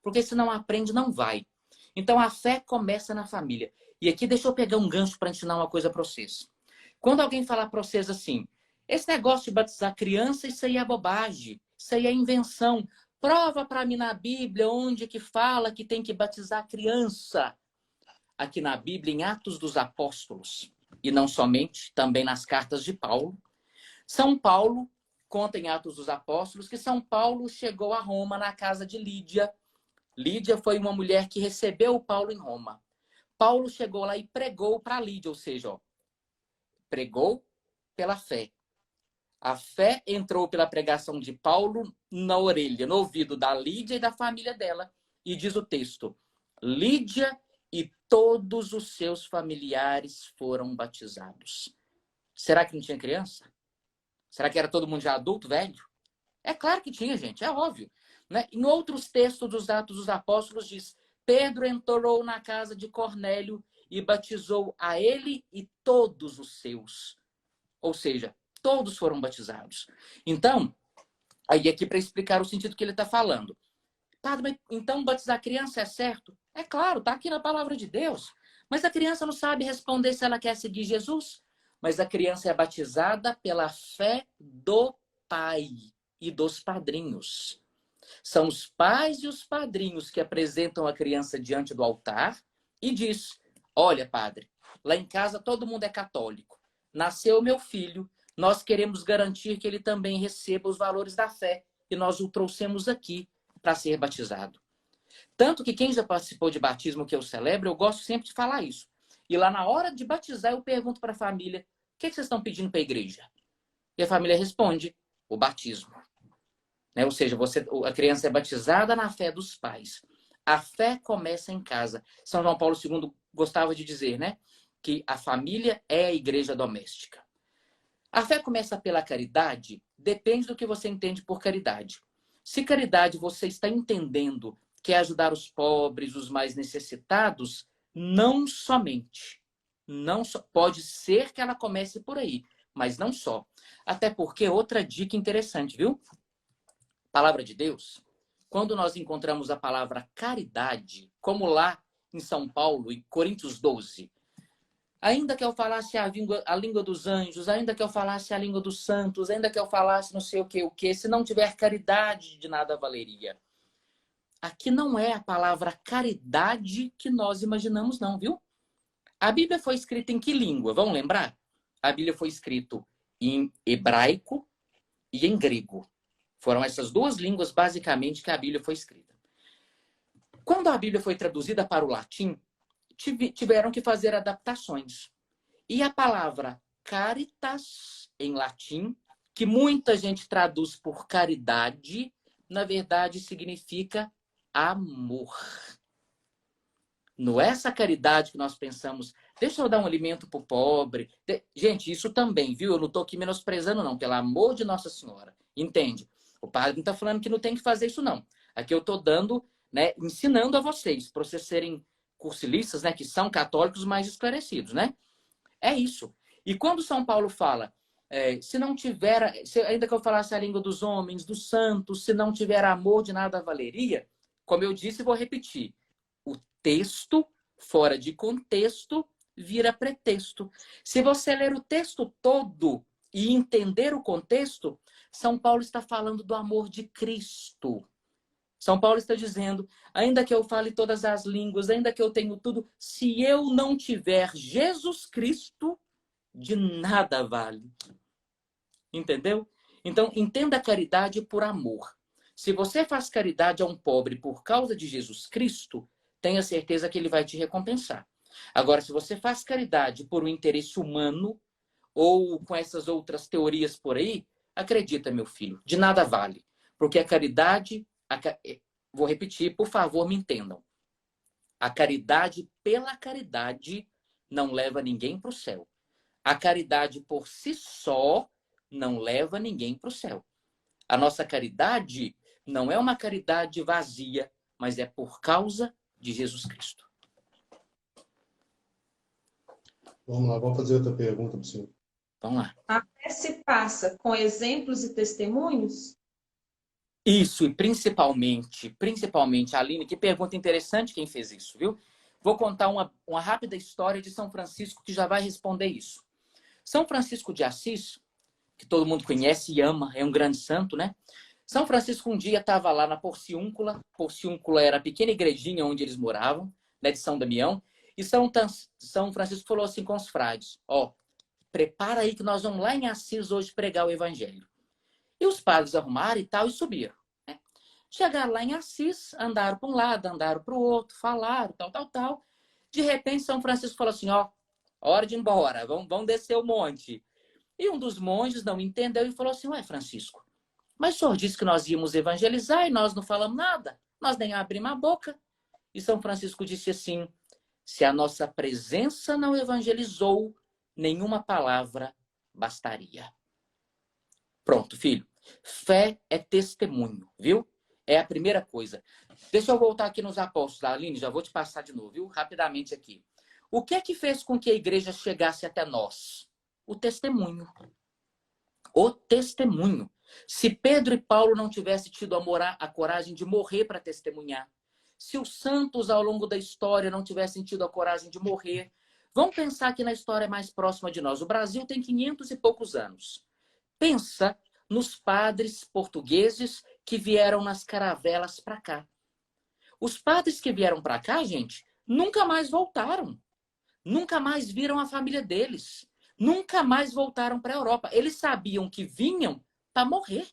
Porque se não aprende, não vai. Então a fé começa na família. E aqui deixa eu pegar um gancho para ensinar uma coisa para vocês. Quando alguém falar para vocês assim, esse negócio de batizar criança, isso aí é bobagem, isso aí é invenção. Prova para mim na Bíblia onde que fala que tem que batizar criança. Aqui na Bíblia, em Atos dos Apóstolos, e não somente, também nas cartas de Paulo. São Paulo, conta em Atos dos Apóstolos, que São Paulo chegou a Roma na casa de Lídia. Lídia foi uma mulher que recebeu Paulo em Roma. Paulo chegou lá e pregou para Lídia, ou seja, ó, pregou pela fé. A fé entrou pela pregação de Paulo na orelha, no ouvido da Lídia e da família dela. E diz o texto, Lídia e todos os seus familiares foram batizados. Será que não tinha criança? Será que era todo mundo já adulto, velho? É claro que tinha, gente, é óbvio. Né? Em outros textos dos Atos dos Apóstolos diz, Pedro entrou na casa de Cornélio e batizou a ele e todos os seus. Ou seja, todos foram batizados. Então, aí aqui para explicar o sentido que ele está falando. Padre, então batizar criança é certo? É claro, está aqui na palavra de Deus. Mas a criança não sabe responder se ela quer seguir Jesus. Mas a criança é batizada pela fé do pai e dos padrinhos. São os pais e os padrinhos que apresentam a criança diante do altar e diz, olha, padre, lá em casa todo mundo é católico. Nasceu meu filho, nós queremos garantir que ele também receba os valores da fé e nós o trouxemos aqui para ser batizado. Tanto que quem já participou de batismo que eu celebro, eu gosto sempre de falar isso. E lá na hora de batizar, eu pergunto para a família, o que vocês estão pedindo para a igreja? E a família responde, o batismo. Né? Ou seja, a criança é batizada na fé dos pais. A fé começa em casa. São João Paulo II gostava de dizer, né, que a família é a igreja doméstica. A fé começa pela caridade, depende do que você entende por caridade. Se caridade você está entendendo que é ajudar os pobres, os mais necessitados, não somente. Pode ser que ela comece por aí, mas não só. Até porque outra dica interessante, viu? Palavra de Deus, quando nós encontramos a palavra caridade, como lá em São Paulo, em Coríntios 12, ainda que eu falasse a língua dos anjos, ainda que eu falasse a língua dos santos, ainda que eu falasse não sei o que, se não tiver caridade, de nada valeria. Aqui não é a palavra caridade que nós imaginamos, não, viu? A Bíblia foi escrita em que língua? Vamos lembrar? A Bíblia foi escrita em hebraico e em grego. Foram essas duas línguas, basicamente, que a Bíblia foi escrita. Quando a Bíblia foi traduzida para o latim, tiveram que fazer adaptações. E a palavra caritas, em latim, que muita gente traduz por caridade, na verdade significa amor. Não é essa caridade que nós pensamos, deixa eu dar um alimento para o pobre. Gente, isso também, viu? Eu não estou aqui menosprezando, não, pelo amor de Nossa Senhora. Entende? O padre não está falando que não tem que fazer isso, não. Aqui eu estou dando, né, ensinando a vocês, para vocês serem cursilistas, né, que são católicos mais esclarecidos, né? É isso. E quando São Paulo fala, se não tiver, ainda que eu falasse a língua dos homens, dos santos, se não tiver amor, de nada valeria, como eu disse, vou repetir. O texto, fora de contexto, vira pretexto. Se você ler o texto todo e entender o contexto, São Paulo está falando do amor de Cristo. São Paulo está dizendo, ainda que eu fale todas as línguas, ainda que eu tenha tudo, se eu não tiver Jesus Cristo, de nada vale. Entendeu? Então, entenda a caridade por amor. Se você faz caridade a um pobre por causa de Jesus Cristo, tenha certeza que ele vai te recompensar. Agora, se você faz caridade por um interesse humano ou com essas outras teorias por aí, acredita, meu filho, de nada vale. Porque a caridade, vou repetir, por favor, me entendam. A caridade pela caridade não leva ninguém para o céu. A caridade por si só não leva ninguém para o céu. A nossa caridade não é uma caridade vazia, mas é por causa de Jesus Cristo. Vamos lá, vamos fazer outra pergunta para o senhor. Vamos lá. A fé se passa com exemplos e testemunhos? Isso, e principalmente, Aline, que pergunta interessante quem fez isso, viu? Vou contar uma rápida história de São Francisco que já vai responder isso. São Francisco de Assis, que todo mundo conhece e ama, é um grande santo, né? São Francisco um dia estava lá na Porciúncula. Porciúncula era a pequena igrejinha onde eles moravam, né, de São Damião. E São Francisco falou assim com os frades: ó, prepara aí que nós vamos lá em Assis hoje pregar o evangelho. E os padres arrumaram e tal e subiram, né? Chegaram lá em Assis, andaram para um lado, andaram para o outro, falaram, tal. De repente, São Francisco falou assim: ó, hora de ir embora, vamos descer o monte. E um dos monges não entendeu e falou assim: ué, Francisco, mas o senhor disse que nós íamos evangelizar e nós não falamos nada, nós nem abrimos a boca. E São Francisco disse assim: se a nossa presença não evangelizou, nenhuma palavra bastaria. Pronto, filho. Fé é testemunho, viu? É a primeira coisa. Deixa eu voltar aqui nos apóstolos, Aline, já vou te passar de novo, viu? Rapidamente aqui. O que é que fez com que a igreja chegasse até nós? O testemunho. O testemunho. Se Pedro e Paulo não tivessem tido a coragem de morrer para testemunhar, se os santos ao longo da história não tivessem tido a coragem de morrer, vamos pensar aqui na história mais próxima de nós. O Brasil tem 500 e poucos anos. Pensa nos padres portugueses que vieram nas caravelas para cá. Os padres que vieram para cá, gente, nunca mais voltaram. Nunca mais viram a família deles. Nunca mais voltaram para a Europa. Eles sabiam que vinham para morrer,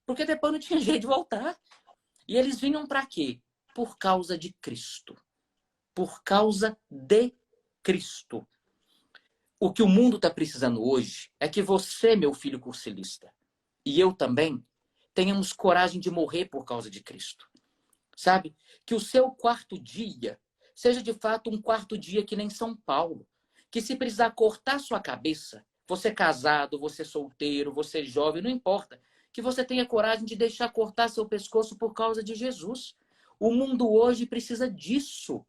porque depois não tinha jeito de voltar. E eles vinham para quê? Por causa de Cristo. Por causa de Cristo. O que o mundo está precisando hoje é que você, meu filho cursilista, e eu também, tenhamos coragem de morrer por causa de Cristo. Sabe? Que o seu quarto dia seja de fato um quarto dia que nem São Paulo. Que se precisar cortar sua cabeça, você casado, você solteiro, você jovem, não importa. Que você tenha coragem de deixar cortar seu pescoço por causa de Jesus. O mundo hoje precisa disso.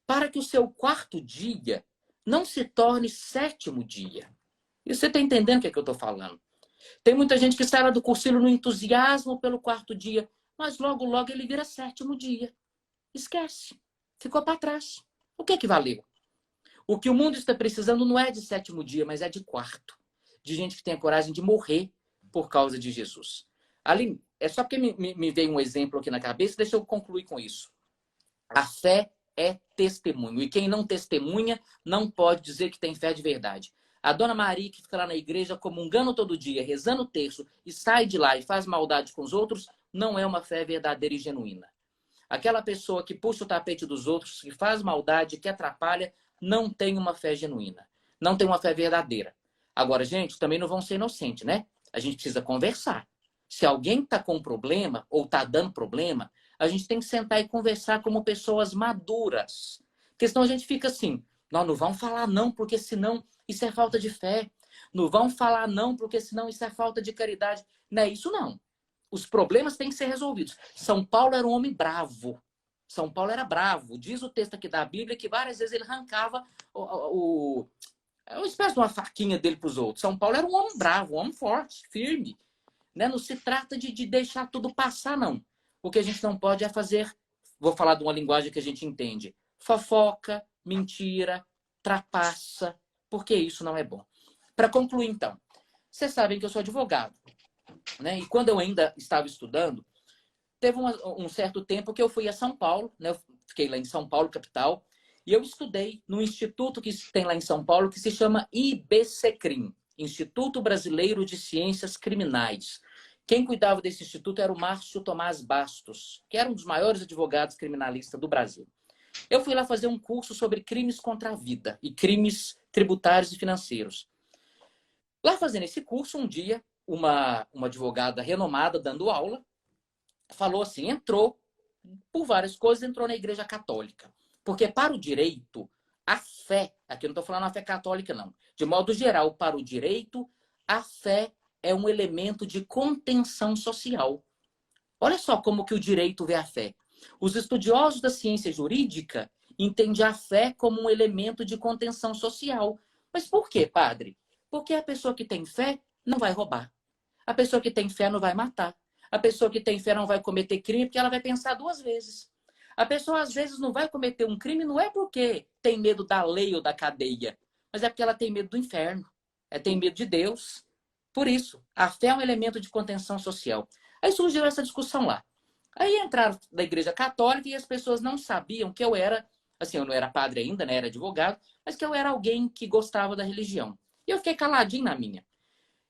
Para que o seu quarto dia não se torne sétimo dia. E você está entendendo o que é que eu estou falando? Tem muita gente que sai lá do cursilho no entusiasmo pelo quarto dia, mas logo, logo ele vira sétimo dia. Esquece. Ficou para trás. O que é que valeu? O que o mundo está precisando não é de sétimo dia, mas é de quarto. De gente que tem a coragem de morrer por causa de Jesus. Aline, é só porque me veio um exemplo aqui na cabeça, deixa eu concluir com isso. A fé é testemunho. E quem não testemunha não pode dizer que tem fé de verdade. A dona Maria, que fica lá na igreja comungando todo dia, rezando o terço, e sai de lá e faz maldade com os outros, não é uma fé verdadeira e genuína. Aquela pessoa que puxa o tapete dos outros, que faz maldade, que atrapalha, não tem uma fé genuína. Não tem uma fé verdadeira. Agora, gente, também não vão ser inocentes, né? A gente precisa conversar. Se alguém está com problema ou está dando problema, a gente tem que sentar e conversar como pessoas maduras. Porque senão a gente fica assim, não vão falar não, porque senão isso é falta de fé. Não vão falar não, porque senão isso é falta de caridade. Não é isso, não. Os problemas têm que ser resolvidos. São Paulo era um homem bravo. São Paulo era bravo. Diz o texto aqui da Bíblia que várias vezes ele arrancava uma espécie de uma faquinha dele para os outros. São Paulo era um homem bravo, um homem forte, firme. Né? Não se trata de deixar tudo passar, não. O que a gente não pode é fazer, vou falar de uma linguagem que a gente entende, fofoca, mentira, trapaça, porque isso não é bom. Para concluir, então, vocês sabem que eu sou advogado, né? E quando eu ainda estava estudando, teve um certo tempo que eu fui a São Paulo, né? Eu fiquei lá em São Paulo, capital, e eu estudei no instituto que tem lá em São Paulo, que se chama IBCCRIM, Instituto Brasileiro de Ciências Criminais. Quem cuidava desse instituto era o Márcio Tomás Bastos, que era um dos maiores advogados criminalistas do Brasil. Eu fui lá fazer um curso sobre crimes contra a vida e crimes tributários e financeiros. Lá fazendo esse curso, um dia, uma advogada renomada dando aula, falou assim, entrou, por várias coisas, entrou na Igreja Católica. Porque para o direito, a fé, aqui eu não estou falando a fé católica, não. De modo geral, para o direito, a fé é um elemento de contenção social. Olha só como que o direito vê a fé. Os estudiosos da ciência jurídica entendem a fé como um elemento de contenção social. Mas por quê, padre? Porque a pessoa que tem fé não vai roubar. A pessoa que tem fé não vai matar. A pessoa que tem fé não vai cometer crime porque ela vai pensar duas vezes. A pessoa, às vezes, não vai cometer um crime não é porque tem medo da lei ou da cadeia, mas é porque ela tem medo do inferno. Tem medo de Deus. Por isso, a fé é um elemento de contenção social. Aí surgiu essa discussão lá. Aí entraram da Igreja Católica e as pessoas não sabiam que eu era, assim, eu não era padre ainda, né, era advogado, mas que eu era alguém que gostava da religião. E eu fiquei caladinho na minha.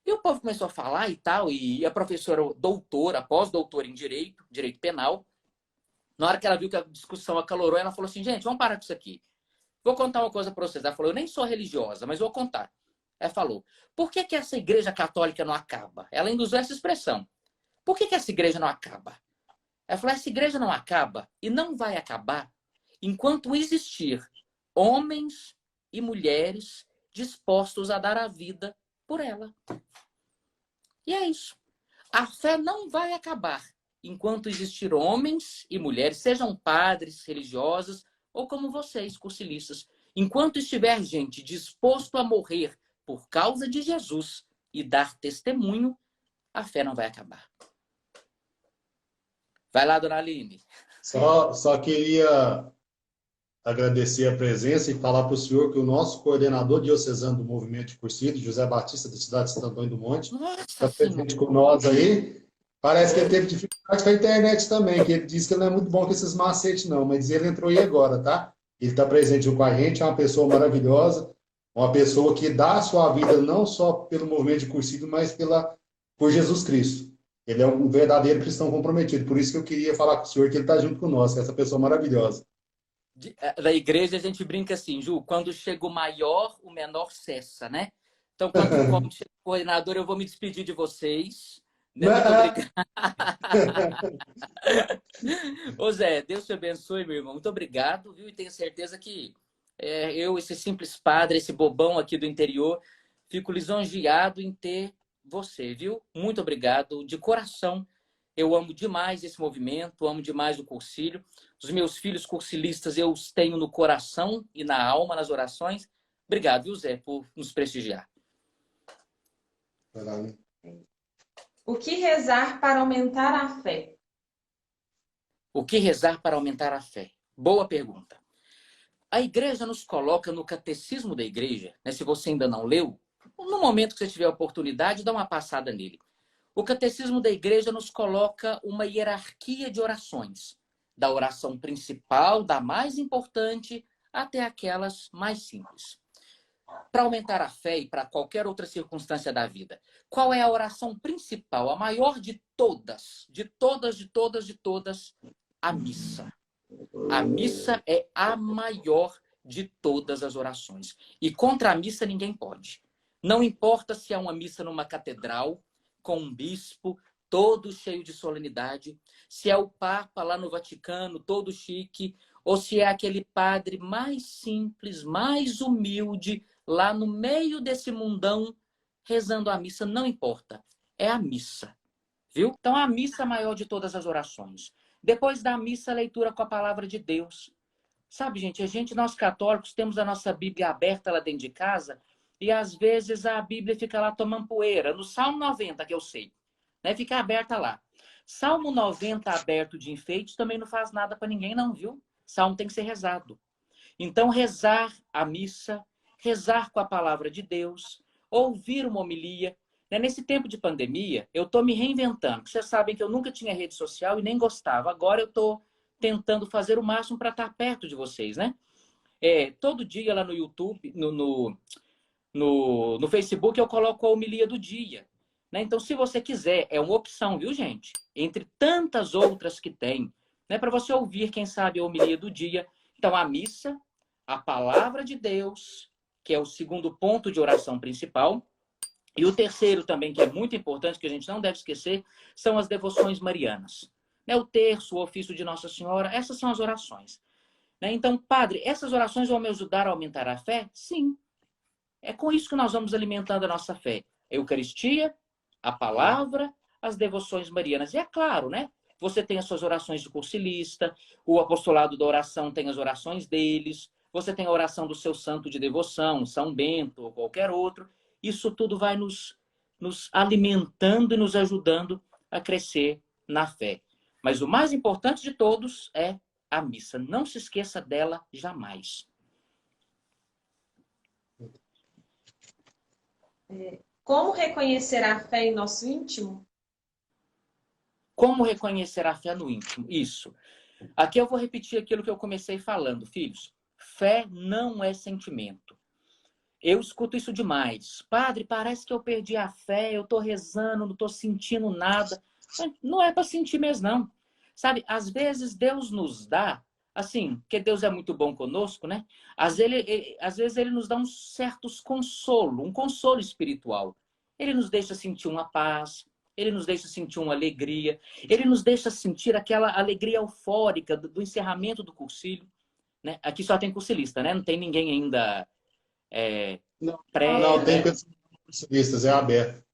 E o povo começou a falar e tal, e a professora doutora, pós-doutora em Direito, Direito Penal, na hora que ela viu que a discussão acalorou, ela falou assim, gente, vamos parar com isso aqui. Vou contar uma coisa para vocês. Ela falou, eu nem sou religiosa, mas vou contar. Ela falou, por que essa igreja católica não acaba? Ela ainda usou essa expressão. Por que essa igreja não acaba? Ela falou, essa igreja não acaba e não vai acabar enquanto existir homens e mulheres dispostos a dar a vida por ela. E é isso. A fé não vai acabar enquanto existir homens e mulheres, sejam padres, religiosos ou como vocês, cursilistas. Enquanto estiver gente disposto a morrer por causa de Jesus e dar testemunho, a fé não vai acabar. Vai lá, dona Aline. Só queria agradecer a presença e falar para o senhor que o nosso coordenador diocesano do movimento de cursilhos, José Batista, da cidade de Santo Antônio do Monte, está presente com nós aí. Parece que ele teve dificuldade com a internet também, que ele disse que ele não é muito bom com esses macetes, não, mas ele entrou aí agora, tá? Ele está presente com a gente, é uma pessoa maravilhosa, uma pessoa que dá a sua vida não só pelo movimento de cursilho, mas por Jesus Cristo. Ele é um verdadeiro cristão comprometido, por isso que eu queria falar com o senhor que ele está junto conosco, essa pessoa maravilhosa. Da igreja a gente brinca assim, Ju, quando chega o maior, o menor cessa, né? Então, como chega o coordenador, eu vou me despedir de vocês. Né? Muito obrigado. Ô Zé, Deus te abençoe, meu irmão. Muito obrigado, viu? E tenho certeza que eu, esse simples padre, esse bobão aqui do interior, fico lisonjeado em ter você, viu? Muito obrigado, de coração. Eu amo demais esse movimento, amo demais o cursilho. Os meus filhos cursilistas eu os tenho no coração e na alma, nas orações. Obrigado, viu, Zé, por nos prestigiar. O que rezar para aumentar a fé? O que rezar para aumentar a fé? Boa pergunta. A igreja nos coloca no catecismo da igreja, né? Se você ainda não leu, no momento que você tiver a oportunidade, dá uma passada nele. O catecismo da igreja nos coloca uma hierarquia de orações, da oração principal, da mais importante, até aquelas mais simples. Para aumentar a fé e para qualquer outra circunstância da vida, qual é a oração principal, a maior de todas? De todas, de todas, de todas, a missa. A missa é a maior de todas as orações. E contra a missa ninguém pode. Não importa se é uma missa numa catedral, com um bispo, todo cheio de solenidade, se é o Papa lá no Vaticano, todo chique, ou se é aquele padre mais simples, mais humilde, lá no meio desse mundão, rezando a missa, não importa. É a missa. Viu? Então, a missa é a maior de todas as orações. Depois da missa, a leitura com a palavra de Deus. Sabe, gente, nós católicos, temos a nossa Bíblia aberta lá dentro de casa e, às vezes, a Bíblia fica lá tomando poeira. No Salmo 90, que eu sei, né? Fica aberta lá. Salmo 90 aberto de enfeite também não faz nada para ninguém, não, viu? Salmo tem que ser rezado. Então, rezar a missa, rezar com a palavra de Deus, ouvir uma homilia. Nesse tempo de pandemia, eu estou me reinventando. Vocês sabem que eu nunca tinha rede social e nem gostava. Agora eu estou tentando fazer o máximo para estar perto de vocês, né? Todo dia lá no YouTube, no Facebook, eu coloco a homilia do dia. Né? Então, se você quiser, é uma opção, viu, gente? Entre tantas outras que tem, né? Para você ouvir, quem sabe, a homilia do dia. Então, a missa, a palavra de Deus, que é o segundo ponto de oração principal. E o terceiro também, que é muito importante, que a gente não deve esquecer, são as devoções marianas. O terço, o ofício de Nossa Senhora, essas são as orações. Então, padre, essas orações vão me ajudar a aumentar a fé? Sim. É com isso que nós vamos alimentando a nossa fé. A Eucaristia, a palavra, as devoções marianas. E é claro, né? Você tem as suas orações de cursilista, o apostolado da oração tem as orações deles, você tem a oração do seu santo de devoção, São Bento ou qualquer outro. Isso tudo vai nos alimentando e nos ajudando a crescer na fé. Mas o mais importante de todos é a missa. Não se esqueça dela jamais. Como reconhecer a fé em nosso íntimo? Como reconhecer a fé no íntimo? Isso. Aqui eu vou repetir aquilo que eu comecei falando, filhos. Fé não é sentimento. Eu escuto isso demais. Padre, parece que eu perdi a fé, eu estou rezando, não estou sentindo nada. Mas não é para sentir mesmo, não. Sabe, às vezes Deus nos dá, assim, porque Deus é muito bom conosco, né? Às vezes ele nos dá uns certos consolo, um consolo espiritual. Ele nos deixa sentir uma paz, ele nos deixa sentir uma alegria, ele nos deixa sentir aquela alegria eufórica do encerramento do cursilho, né? Aqui só tem cursilista, né? Não tem ninguém ainda Não, pré, não tem né? cursilistas, é aberto.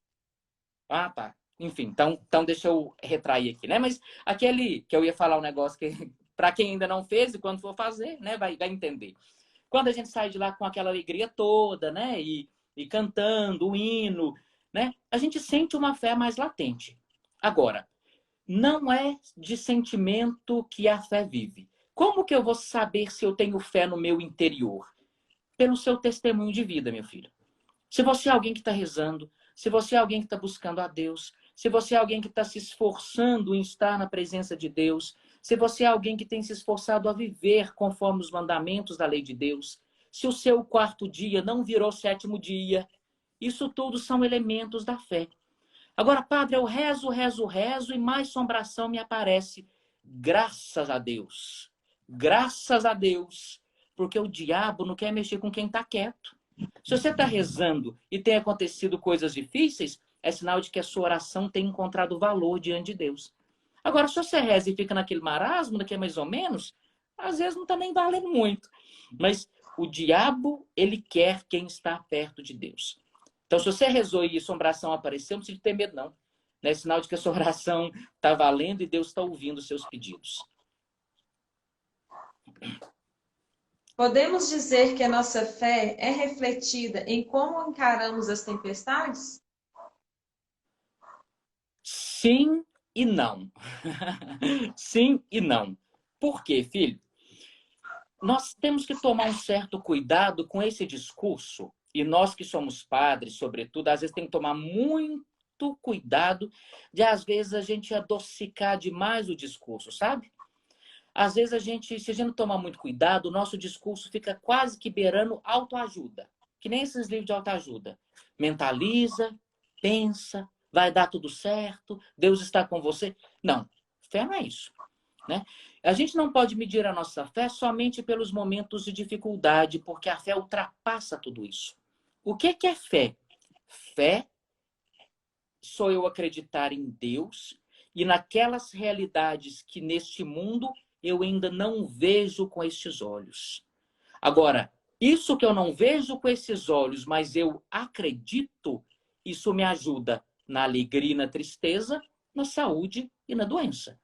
Ah, tá. Enfim, então deixa eu retrair aqui, né? Mas aquele que eu ia falar um negócio que, para quem ainda não fez e quando for fazer, né, vai entender. Quando a gente sai de lá com aquela alegria toda, né? E cantando o hino, né? A gente sente uma fé mais latente. Agora, não é de sentimento que a fé vive. Como que eu vou saber se eu tenho fé no meu interior? Pelo seu testemunho de vida, meu filho. Se você é alguém que está rezando, se você é alguém que está buscando a Deus, se você é alguém que está se esforçando em estar na presença de Deus, se você é alguém que tem se esforçado a viver conforme os mandamentos da lei de Deus, se o seu quarto dia não virou sétimo dia, isso tudo são elementos da fé. Agora, padre, eu rezo, rezo, rezo e mais assombração me aparece. Graças a Deus. Graças a Deus. Porque o diabo não quer mexer com quem está quieto. Se você está rezando e tem acontecido coisas difíceis, é sinal de que a sua oração tem encontrado valor diante de Deus. Agora, se você reza e fica naquele marasmo, naquele mais ou menos, às vezes não está nem valendo muito. Mas o diabo, ele quer quem está perto de Deus. Então, se você rezou e assombração apareceu, não precisa ter medo, não. É sinal de que a sua oração está valendo e Deus está ouvindo os seus pedidos. Podemos dizer que a nossa fé é refletida em como encaramos as tempestades? Sim e não. Sim e não. Por quê, filho? Nós temos que tomar um certo cuidado com esse discurso, e nós que somos padres, sobretudo, às vezes tem que tomar muito cuidado de, às vezes, a gente adocicar demais o discurso, sabe? Às vezes, se a gente não tomar muito cuidado, o nosso discurso fica quase que beirando autoajuda, que nem esses livros de autoajuda. Mentaliza, pensa, vai dar tudo certo, Deus está com você. Não, fé não é isso. Né? A gente não pode medir a nossa fé somente pelos momentos de dificuldade, porque a fé ultrapassa tudo isso. O que é fé? Fé sou eu acreditar em Deus e naquelas realidades que neste mundo eu ainda não vejo com estes olhos. Agora, isso que eu não vejo com esses olhos, mas eu acredito, isso me ajuda na alegria e na tristeza, na saúde e na doença.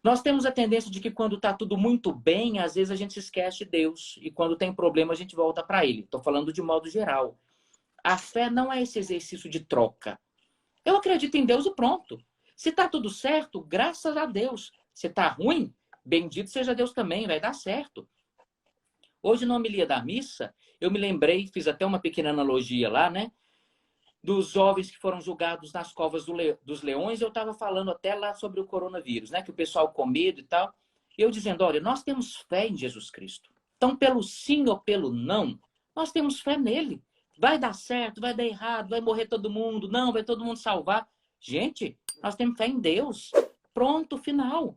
Nós temos a tendência de que quando está tudo muito bem, às vezes a gente se esquece de Deus. E quando tem problema, a gente volta para Ele. Estou falando de modo geral. A fé não é esse exercício de troca. Eu acredito em Deus e pronto. Se está tudo certo, graças a Deus. Se está ruim, bendito seja Deus também, vai dar certo. Hoje, na homilia da missa, eu me lembrei, fiz até uma pequena analogia lá, né? Dos jovens que foram julgados nas covas dos leões, eu estava falando até lá sobre o coronavírus, né? Que o pessoal com medo e tal. E eu dizendo, olha, nós temos fé em Jesus Cristo. Então, pelo sim ou pelo não, nós temos fé nele. Vai dar certo, vai dar errado, vai morrer todo mundo, não, vai todo mundo salvar. Gente, nós temos fé em Deus. Pronto, final.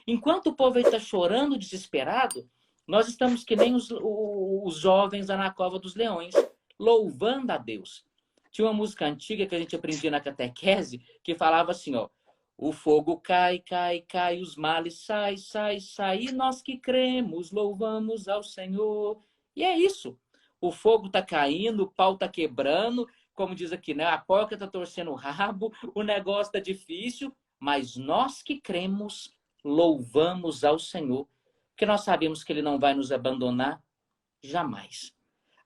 Enquanto o povo está chorando, desesperado, nós estamos que nem os jovens lá na cova dos leões, louvando a Deus. Tinha uma música antiga que a gente aprendia na catequese que falava assim, ó: o fogo cai, cai, cai, os males sai, sai, sai, e nós que cremos louvamos ao Senhor. E é isso. O fogo tá caindo, o pau tá quebrando, como diz aqui, né? A porca tá torcendo o rabo, o negócio tá difícil, mas nós que cremos louvamos ao Senhor, porque nós sabemos que Ele não vai nos abandonar jamais.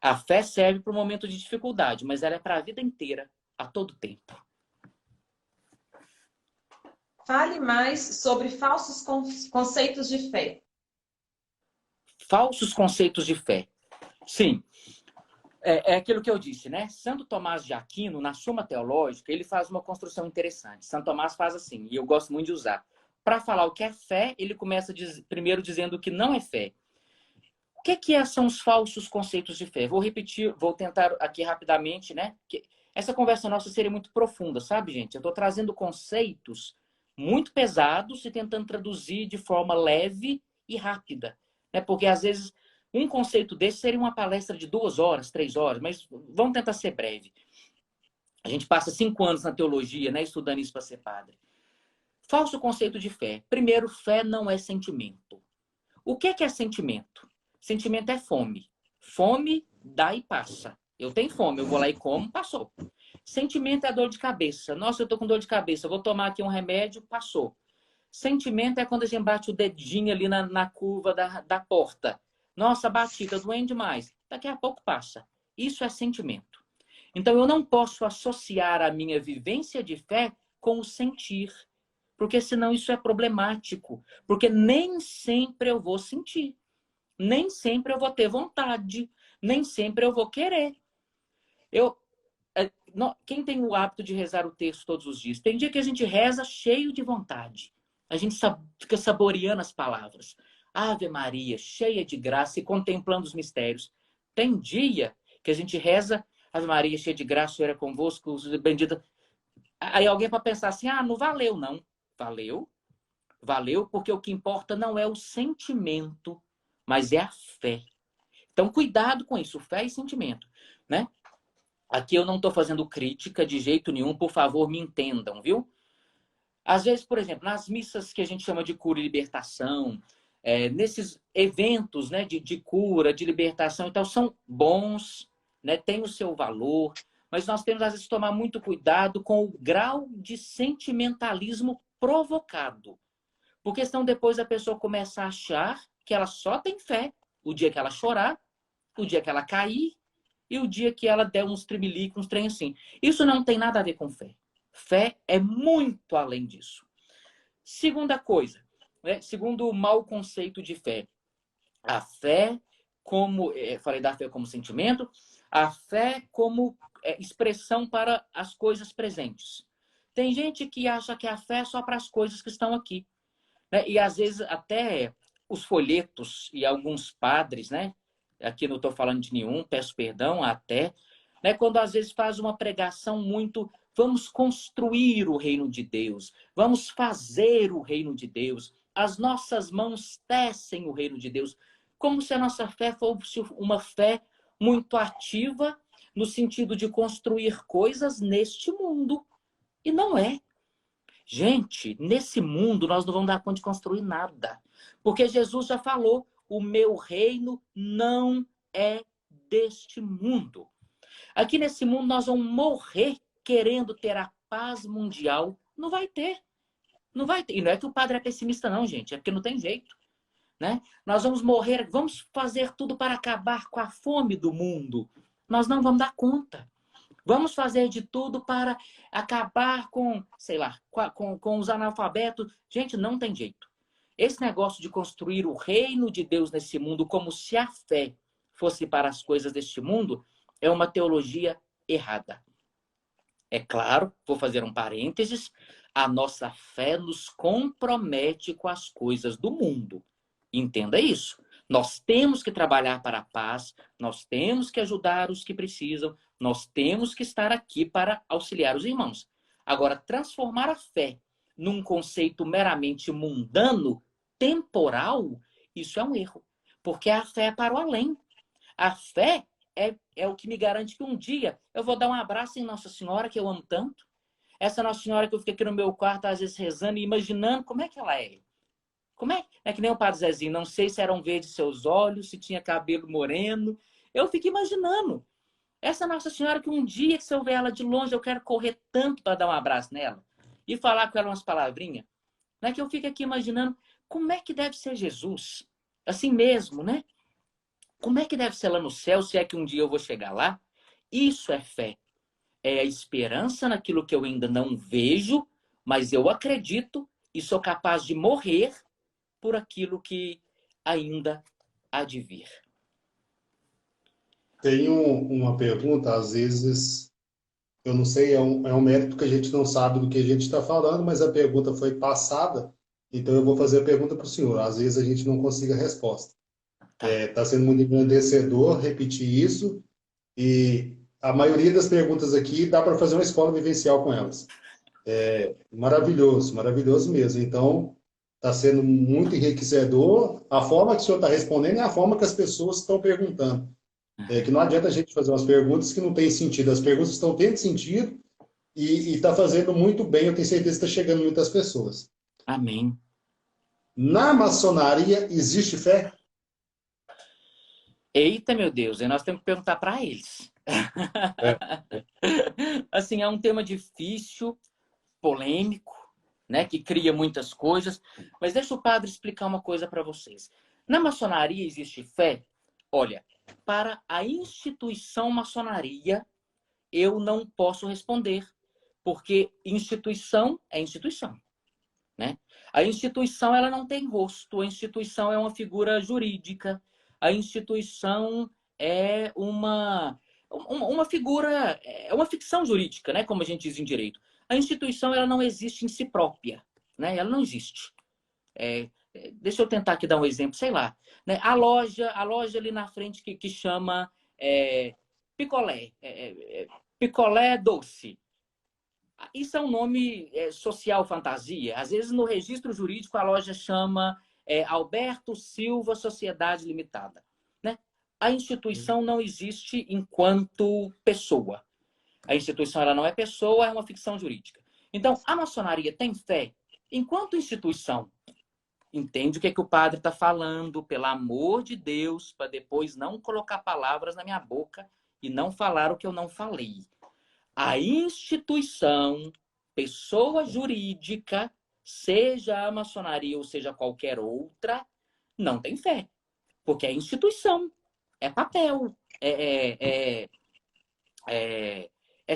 A fé serve para o momento de dificuldade, mas ela é para a vida inteira, a todo tempo. Fale mais sobre falsos conceitos de fé. Falsos conceitos de fé. Sim, é aquilo que eu disse, né? Santo Tomás de Aquino, na Suma Teológica, ele faz uma construção interessante. Santo Tomás faz assim, e eu gosto muito de usar. Para falar o que é fé, ele começa primeiro dizendo o que não é fé. O que são os falsos conceitos de fé? Vou repetir, vou tentar aqui rapidamente, né? Essa conversa nossa seria muito profunda, sabe, gente? Eu estou trazendo conceitos muito pesados e tentando traduzir de forma leve e rápida, né? Porque às vezes um conceito desse seria uma palestra de 2 horas, 3 horas, mas vamos tentar ser breve. A gente passa 5 anos na teologia, né, estudando isso para ser padre. Falso conceito de fé. Primeiro, fé não é sentimento. O que é sentimento? Sentimento é fome. Fome dá e passa. Eu tenho fome, eu vou lá e como, passou. Sentimento é dor de cabeça. Nossa, eu tô com dor de cabeça, vou tomar aqui um remédio, passou. Sentimento é quando a gente bate o dedinho ali na curva da porta. Nossa, batida, doendo demais. Daqui a pouco passa. Isso é sentimento. Então, eu não posso associar a minha vivência de fé com o sentir. Porque senão isso é problemático. Porque nem sempre eu vou sentir. Nem sempre eu vou ter vontade. Nem sempre eu vou querer. Quem tem o hábito de rezar o texto todos os dias? Tem dia que a gente reza cheio de vontade. A gente fica saboreando as palavras. Ave Maria, cheia de graça e contemplando os mistérios. Tem dia que a gente reza, Ave Maria, cheia de graça, o Senhor é convosco, bendita. Aí alguém para pensar assim, não valeu, não. Valeu. Valeu porque o que importa não é o sentimento, mas é a fé. Então, cuidado com isso, fé e sentimento, né? Aqui eu não estou fazendo crítica de jeito nenhum, por favor, me entendam, viu? Às vezes, por exemplo, nas missas que a gente chama de cura e libertação, nesses eventos, né, de cura, de libertação e tal, são bons, né, tem o seu valor, mas nós temos, às vezes, que tomar muito cuidado com o grau de sentimentalismo provocado. Porque senão depois a pessoa começa a achar que ela só tem fé o dia que ela chorar, o dia que ela cair e o dia que ela der uns tremilicos, uns trem assim. Isso não tem nada a ver com fé. Fé é muito além disso. Segunda coisa, né? Segundo o mau conceito de fé. A fé como... falei da fé como sentimento. A fé como expressão para as coisas presentes. Tem gente que acha que a fé é só para as coisas que estão aqui, né? E às vezes até os folhetos e alguns padres, né? Aqui não estou falando de nenhum, peço perdão até, né? Quando às vezes faz uma pregação muito, vamos construir o reino de Deus, vamos fazer o reino de Deus, as nossas mãos tecem o reino de Deus, como se a nossa fé fosse uma fé muito ativa, no sentido de construir coisas neste mundo. E não é. Gente, nesse mundo nós não vamos dar conta de construir nada. Porque Jesus já falou, o meu reino não é deste mundo. Aqui nesse mundo nós vamos morrer querendo ter a paz mundial. Não vai ter. Não vai ter. E não é que o padre é pessimista não, gente. É porque não tem jeito, né? Nós vamos morrer, vamos fazer tudo para acabar com a fome do mundo. Nós não vamos dar conta. Vamos fazer de tudo para acabar com, sei lá, com os analfabetos. Gente, não tem jeito. Esse negócio de construir o reino de Deus nesse mundo como se a fé fosse para as coisas deste mundo é uma teologia errada. É claro, vou fazer um parênteses, a nossa fé nos compromete com as coisas do mundo. Entenda isso. Nós temos que trabalhar para a paz, nós temos que ajudar os que precisam, nós temos que estar aqui para auxiliar os irmãos. Agora, transformar a fé num conceito meramente mundano, temporal, isso é um erro. Porque a fé é para o além. A fé é o que me garante que um dia eu vou dar um abraço em Nossa Senhora, que eu amo tanto. Essa Nossa Senhora que eu fiquei aqui no meu quarto, às vezes rezando e imaginando como é que ela é. Como é? É que nem o Padre Zezinho, não sei se eram verdes seus olhos, se tinha cabelo moreno. Eu fico imaginando. Essa Nossa Senhora que um dia, se eu ver ela de longe, eu quero correr tanto para dar um abraço nela e falar com ela umas palavrinhas. Não é que eu fico aqui imaginando como é que deve ser Jesus. Assim mesmo, né? Como é que deve ser lá no céu, se é que um dia eu vou chegar lá? Isso é fé. É a esperança naquilo que eu ainda não vejo, mas eu acredito e sou capaz de morrer por aquilo que ainda há de vir. Tem uma pergunta, às vezes, eu não sei, é um mérito que a gente não sabe do que a gente está falando, mas a pergunta foi passada, então eu vou fazer a pergunta para o senhor. Às vezes a gente não consiga a resposta. Tá. Está sendo muito engrandecedor repetir isso, e a maioria das perguntas aqui dá para fazer uma escola vivencial com elas. Maravilhoso, maravilhoso mesmo. Então, está sendo muito enriquecedor. A forma que o senhor está respondendo é a forma que as pessoas estão perguntando. Que não adianta a gente fazer umas perguntas que não têm sentido. As perguntas estão tendo sentido e está fazendo muito bem. Eu tenho certeza que está chegando muitas pessoas. Amém. Na maçonaria existe fé? Eita, meu Deus, aí nós temos que perguntar para eles. É. Assim, é um tema difícil, polêmico, né, que cria muitas coisas, mas deixa o padre explicar uma coisa para vocês. Na maçonaria existe fé? Olha, para a instituição maçonaria, eu não posso responder, porque instituição é instituição, né? A instituição ela não tem rosto, a instituição é uma figura jurídica, a instituição é uma figura, é uma ficção jurídica, né? Como a gente diz em direito. A instituição ela não existe em si própria, né? Ela não existe. Deixa eu tentar aqui dar um exemplo, sei lá, né? A loja ali na frente que chama picolé, picolé doce. Isso é um nome social fantasia. Às vezes no registro jurídico a loja chama Alberto Silva Sociedade Limitada, né? A instituição não existe enquanto pessoa. A instituição ela não é pessoa, é uma ficção jurídica. Então, a maçonaria tem fé enquanto instituição. Entende o que é que o padre está falando, pelo amor de Deus, para depois não colocar palavras na minha boca e não falar o que eu não falei. A instituição, pessoa jurídica, seja a maçonaria ou seja qualquer outra, não tem fé. Porque é instituição, é papel, é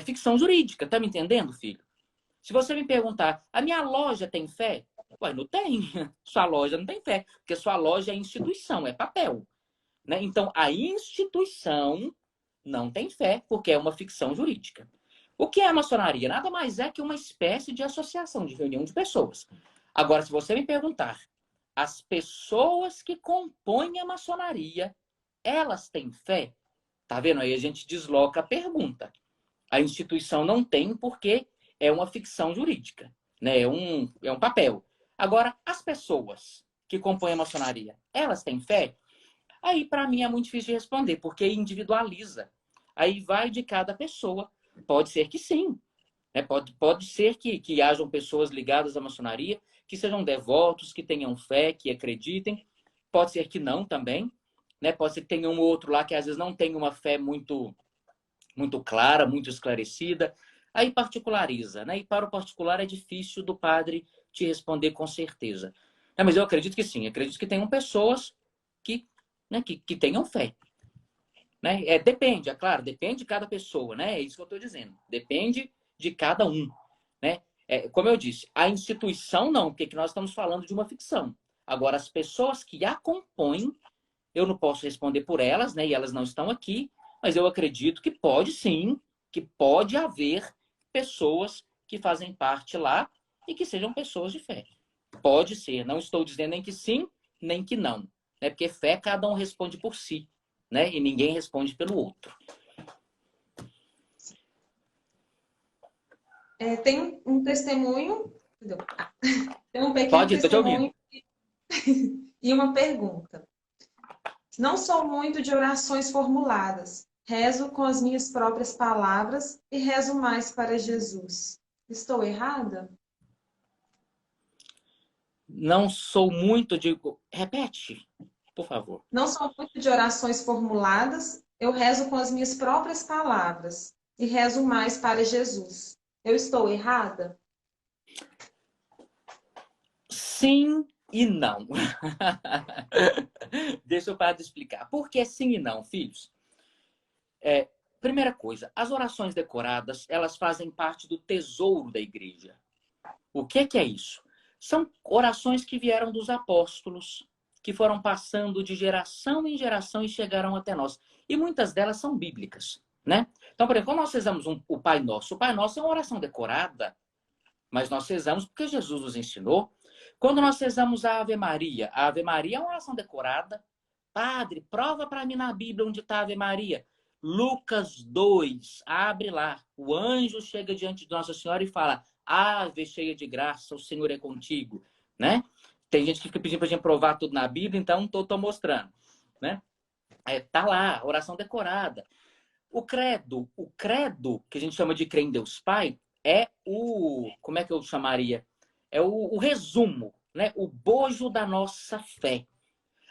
ficção jurídica. Tá me entendendo, filho? Se você me perguntar, a minha loja tem fé? Ué, não tem. Sua loja não tem fé, porque sua loja é instituição, é papel. Né? Então, a instituição não tem fé, porque é uma ficção jurídica. O que é a maçonaria? Nada mais é que uma espécie de associação, de reunião de pessoas. Agora, se você me perguntar, as pessoas que compõem a maçonaria, elas têm fé? Tá vendo? Aí a gente desloca a pergunta. A instituição não tem porque é uma ficção jurídica, né? É um papel. Agora, as pessoas que compõem a maçonaria, elas têm fé? Aí, para mim, é muito difícil de responder, porque individualiza. Aí vai de cada pessoa. Pode ser que sim. Né? Pode ser que hajam pessoas ligadas à maçonaria, que sejam devotos, que tenham fé, que acreditem. Pode ser que não também. Né? Pode ser que tenha um ou outro lá que às vezes não tem uma fé muito clara, muito esclarecida. Aí particulariza. Né? E para o particular é difícil do padre te responder com certeza. Mas eu acredito que sim. Acredito que tenham pessoas que tenham fé. Né? Depende, é claro, depende de cada pessoa, né? É isso que eu estou dizendo. Depende de cada um. Né? Como eu disse, a instituição não, porque aqui nós estamos falando de uma ficção. Agora, as pessoas que a compõem, eu não posso responder por elas, né? E elas não estão aqui, mas eu acredito que pode sim, que pode haver pessoas que fazem parte lá e que sejam pessoas de fé. Pode ser, não estou dizendo nem que sim, nem que não. Né? Porque fé, cada um responde por si. Né? E ninguém responde pelo outro. Tem um testemunho, tem um pequeno Pode, estou te ouvindo. testemunho e uma pergunta. Não sou muito de orações formuladas. Rezo com as minhas próprias palavras e rezo mais para Jesus. Estou errada? Não sou muito de... Repete, por favor. Não sou muito de orações formuladas. Eu rezo com as minhas próprias palavras e rezo mais para Jesus. Eu estou errada? Sim e não. Deixa o padre explicar. Por que sim e não, filhos? Primeira coisa, as orações decoradas, elas fazem parte do tesouro da igreja. O que é isso? São orações que vieram dos apóstolos, que foram passando de geração em geração e chegaram até nós. E muitas delas são bíblicas, né? Então, por exemplo, quando nós rezamos o Pai Nosso é uma oração decorada, mas nós rezamos porque Jesus nos ensinou. Quando nós rezamos a Ave Maria é uma oração decorada. Padre, prova para mim na Bíblia onde está a Ave Maria. Lucas 2, abre lá. O anjo chega diante de Nossa Senhora e fala: Ave cheia de graça, o Senhor é contigo, né? Tem gente que fica pedindo para a gente provar tudo na Bíblia, então estou mostrando, né? Tá lá, oração decorada. O credo, que a gente chama de crer em Deus Pai, é como é que eu chamaria? É o resumo, né? O bojo da nossa fé.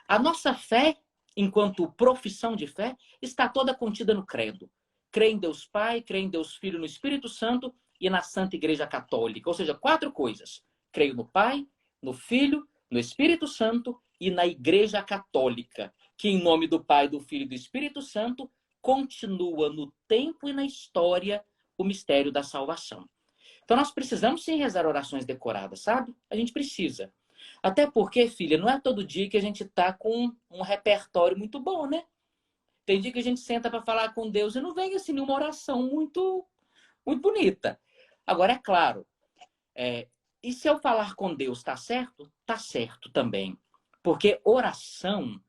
A nossa fé, enquanto profissão de fé, está toda contida no credo. Crê em Deus Pai, crê em Deus Filho, no Espírito Santo e na Santa Igreja Católica. Ou seja, 4 coisas. Creio no Pai, no Filho, no Espírito Santo e na Igreja Católica, que em nome do Pai, do Filho e do Espírito Santo continua no tempo e na história o mistério da salvação. Então nós precisamos sim rezar orações decoradas, sabe? A gente precisa. Até porque, filha, não é todo dia que a gente tá com um repertório muito bom, né? Tem dia que a gente senta para falar com Deus e não vem assim nenhuma oração muito bonita. Agora, é claro, e se eu falar com Deus, tá certo? Tá certo também. Porque oração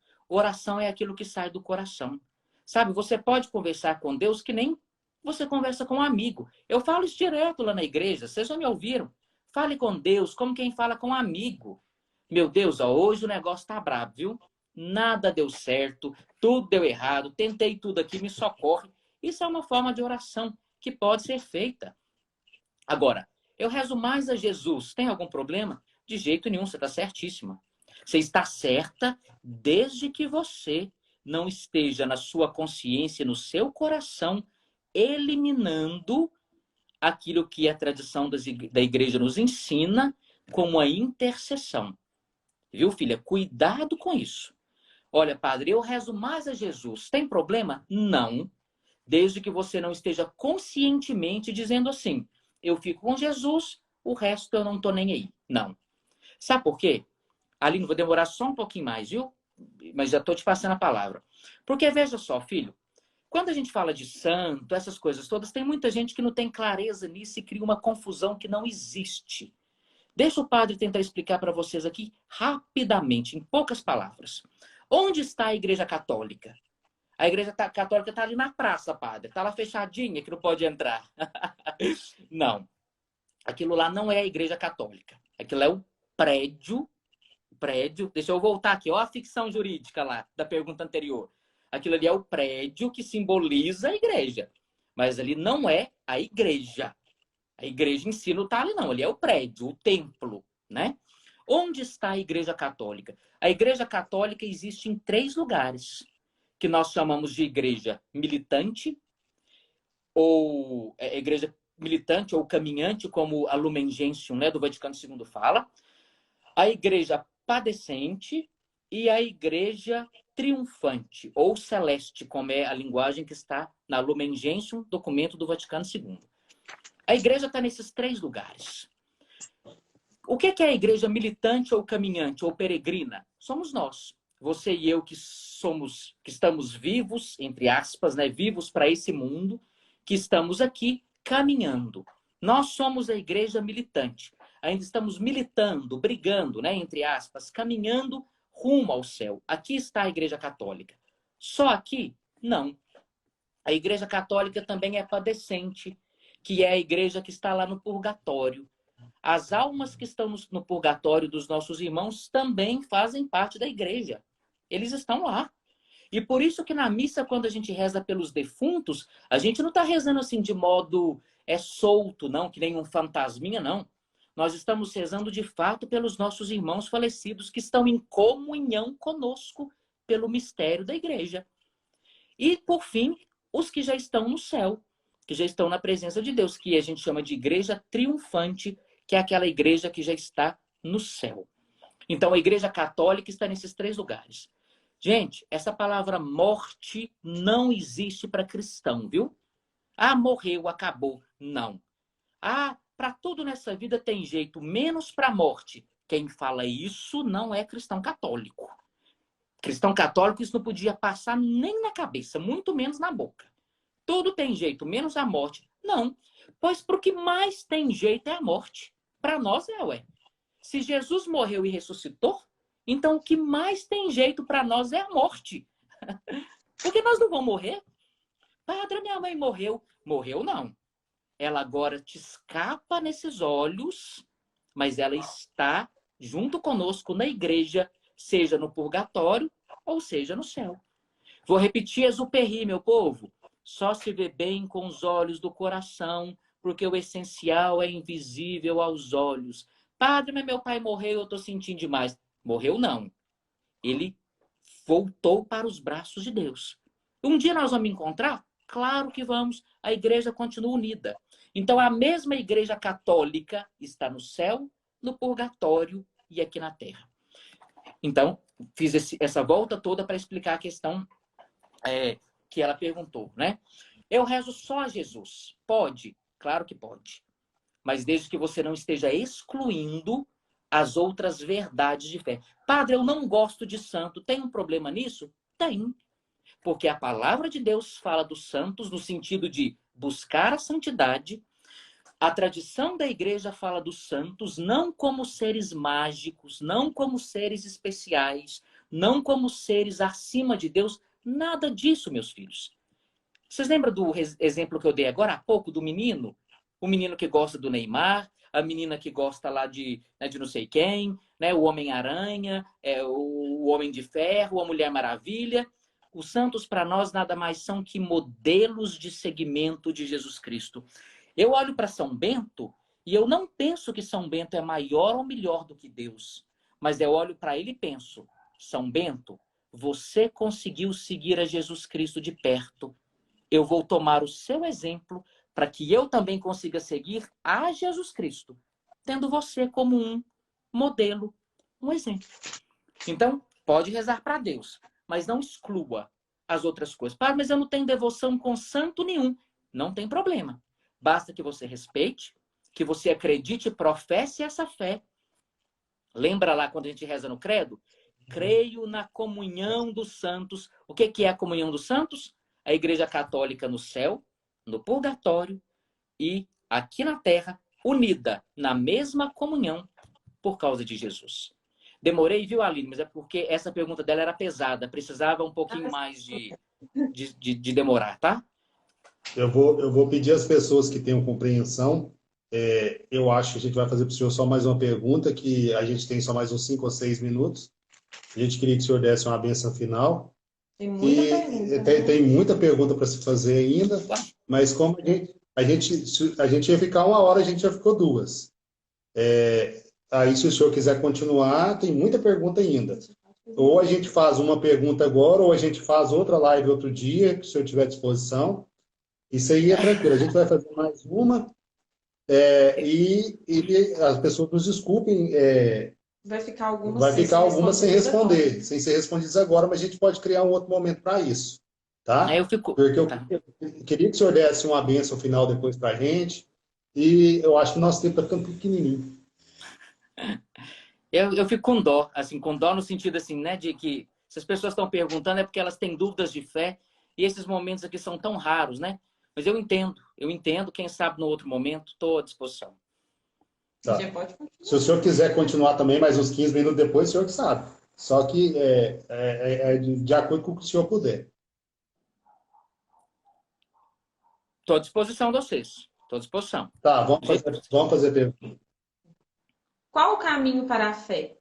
é aquilo que sai do coração. Sabe, você pode conversar com Deus que nem você conversa com um amigo. Eu falo isso direto lá na igreja, vocês já me ouviram. Fale com Deus como quem fala com um amigo. Meu Deus, ó, hoje o negócio tá brabo, viu? Nada deu certo, tudo deu errado, tentei tudo aqui, me socorre. Isso é uma forma de oração que pode ser feita. Agora, eu rezo mais a Jesus. Tem algum problema? De jeito nenhum, você está certíssima. Você está certa desde que você não esteja na sua consciência, no seu coração, eliminando aquilo que a tradição da igreja nos ensina como a intercessão. Viu, filha? Cuidado com isso. Olha, padre, eu rezo mais a Jesus. Tem problema? Não. Desde que você não esteja conscientemente dizendo assim: eu fico com Jesus, o resto eu não tô nem aí. Não. Sabe por quê? Aline, vou demorar só um pouquinho mais, viu? Mas já tô te passando a palavra. Porque veja só, filho, quando a gente fala de santo, essas coisas todas, tem muita gente que não tem clareza nisso e cria uma confusão que não existe. Deixa o padre tentar explicar para vocês aqui rapidamente, em poucas palavras. Onde está a Igreja Católica? A Igreja Católica está ali na praça, padre. Está lá fechadinha, que não pode entrar. Não. Aquilo lá não é a Igreja Católica. Aquilo é o prédio. Deixa eu voltar aqui. Olha a ficção jurídica lá, da pergunta anterior. Aquilo ali é o prédio que simboliza a igreja. Mas ali não é a igreja. A igreja em si não está ali, não. Ali é o prédio, o templo, né? Onde está a Igreja Católica? A Igreja Católica existe em 3 lugares, que nós chamamos de igreja militante, ou igreja militante ou caminhante, como a Lumen Gentium, né, do Vaticano II fala, a igreja padecente e a igreja triunfante, ou celeste, como é a linguagem que está na Lumen Gentium, documento do Vaticano II. A igreja está nesses 3 lugares. O que é a igreja militante ou caminhante ou peregrina? Somos nós. Você e eu que estamos vivos, entre aspas, né, vivos para esse mundo, que estamos aqui caminhando. Nós somos a igreja militante. Ainda estamos militando, brigando, né, entre aspas, caminhando rumo ao céu. Aqui está a Igreja Católica. Só aqui? Não. A Igreja Católica também é padecente, que é a igreja que está lá no purgatório. As almas que estão no purgatório dos nossos irmãos também fazem parte da igreja. Eles estão lá. E por isso que na missa, quando a gente reza pelos defuntos, a gente não está rezando assim de modo solto, não, que nem um fantasminha, não. Nós estamos rezando de fato pelos nossos irmãos falecidos que estão em comunhão conosco pelo mistério da igreja. E, por fim, os que já estão no céu, que já estão na presença de Deus, que a gente chama de igreja triunfante, que é aquela igreja que já está no céu. Então, a Igreja Católica está nesses 3 lugares. Gente, essa palavra morte não existe para cristão, viu? Ah, morreu, acabou. Não. Ah, para tudo nessa vida tem jeito, menos para a morte. quem fala isso não é cristão católico. Cristão católico, isso não podia passar nem na cabeça, muito menos na boca. Tudo tem jeito, menos a morte. Não, pois para o que mais tem jeito é a morte. Para nós é, ué. Se Jesus morreu e ressuscitou, então o que mais tem jeito para nós é a morte. Porque nós não vamos morrer. Padre, minha mãe morreu. Morreu não. Ela agora te escapa nesses olhos, mas ela está junto conosco na igreja, seja no purgatório ou seja no céu. Vou repetir Exupéry, meu povo. Só se vê bem com os olhos do coração, porque o essencial é invisível aos olhos. Padre, mas meu pai morreu, eu estou sentindo demais. Morreu não. Ele voltou para os braços de Deus. Um dia nós vamos encontrar? Claro que vamos. A igreja continua unida. Então a mesma igreja católica está no céu, no purgatório e aqui na terra. Então, fiz essa volta toda para explicar a questão que ela perguntou, né? Eu rezo só a Jesus. Pode? Claro que pode. Mas desde que você não esteja excluindo as outras verdades de fé. Padre, eu não gosto de santo. Tem um problema nisso? Tem. Porque a palavra de Deus fala dos santos no sentido de buscar a santidade. A tradição da igreja fala dos santos não como seres mágicos, não como seres especiais, não como seres acima de Deus. Nada disso, meus filhos. Vocês lembram do exemplo que eu dei agora há pouco do menino? O menino que gosta do Neymar, a menina que gosta lá de não sei quem, né? O Homem-Aranha, o Homem de Ferro, a Mulher Maravilha. Os santos para nós nada mais são que modelos de seguimento de Jesus Cristo. Eu olho para São Bento e eu não penso que São Bento é maior ou melhor do que Deus. Mas eu olho para ele e penso, São Bento, você conseguiu seguir a Jesus Cristo de perto. Eu vou tomar o seu exemplo para que eu também consiga seguir a Jesus Cristo, tendo você como um modelo, um exemplo. Então, pode rezar para Deus, mas não exclua as outras coisas. Pai, mas eu não tenho devoção com santo nenhum. Não tem problema. Basta que você respeite, que você acredite e professe essa fé. Lembra lá quando a gente reza no credo? Creio na comunhão dos santos. O que é a comunhão dos santos? A Igreja Católica no céu, no purgatório e aqui na terra, unida na mesma comunhão por causa de Jesus. Demorei, viu, Aline? Mas é porque essa pergunta dela era pesada. Precisava um pouquinho mais de demorar, tá? Eu vou pedir às pessoas que tenham compreensão. Eu acho que a gente vai fazer para o senhor só mais uma pergunta, que a gente tem só mais uns 5 ou 6 minutos. A gente queria que o senhor desse uma bênção final. Tem muita pergunta. Tem muita pergunta para se fazer ainda, mas como a gente ia ficar 1 hora, a gente já ficou 2. Aí, se o senhor quiser continuar, tem muita pergunta ainda. Ou a gente faz uma pergunta agora, ou a gente faz outra live outro dia, que o senhor tiver à disposição. Isso aí é tranquilo. A gente vai fazer mais uma. E as pessoas nos desculpem. Vai ficar algumas sem responder, sem ser respondidas agora, mas a gente pode criar um outro momento para isso. Tá? Porque eu queria que o senhor desse uma bênção final depois para a gente. E eu acho que o nosso tempo está ficando pequenininho. Eu fico com dó, assim, com dó no sentido assim, né, de que se as pessoas estão perguntando é porque elas têm dúvidas de fé e esses momentos aqui são tão raros, né? Mas eu entendo, quem sabe no outro momento, estou à disposição. Tá. Se o senhor quiser continuar também mais uns 15 minutos depois, o senhor que sabe. Só que de acordo com o que o senhor puder. Estou à disposição de vocês. Estou à disposição. Tá, vamos fazer pergunta. Qual o caminho para a fé?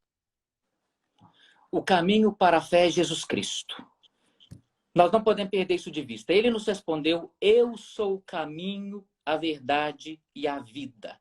O caminho para a fé é Jesus Cristo. Nós não podemos perder isso de vista. Ele nos respondeu, eu sou o caminho, a verdade e a vida.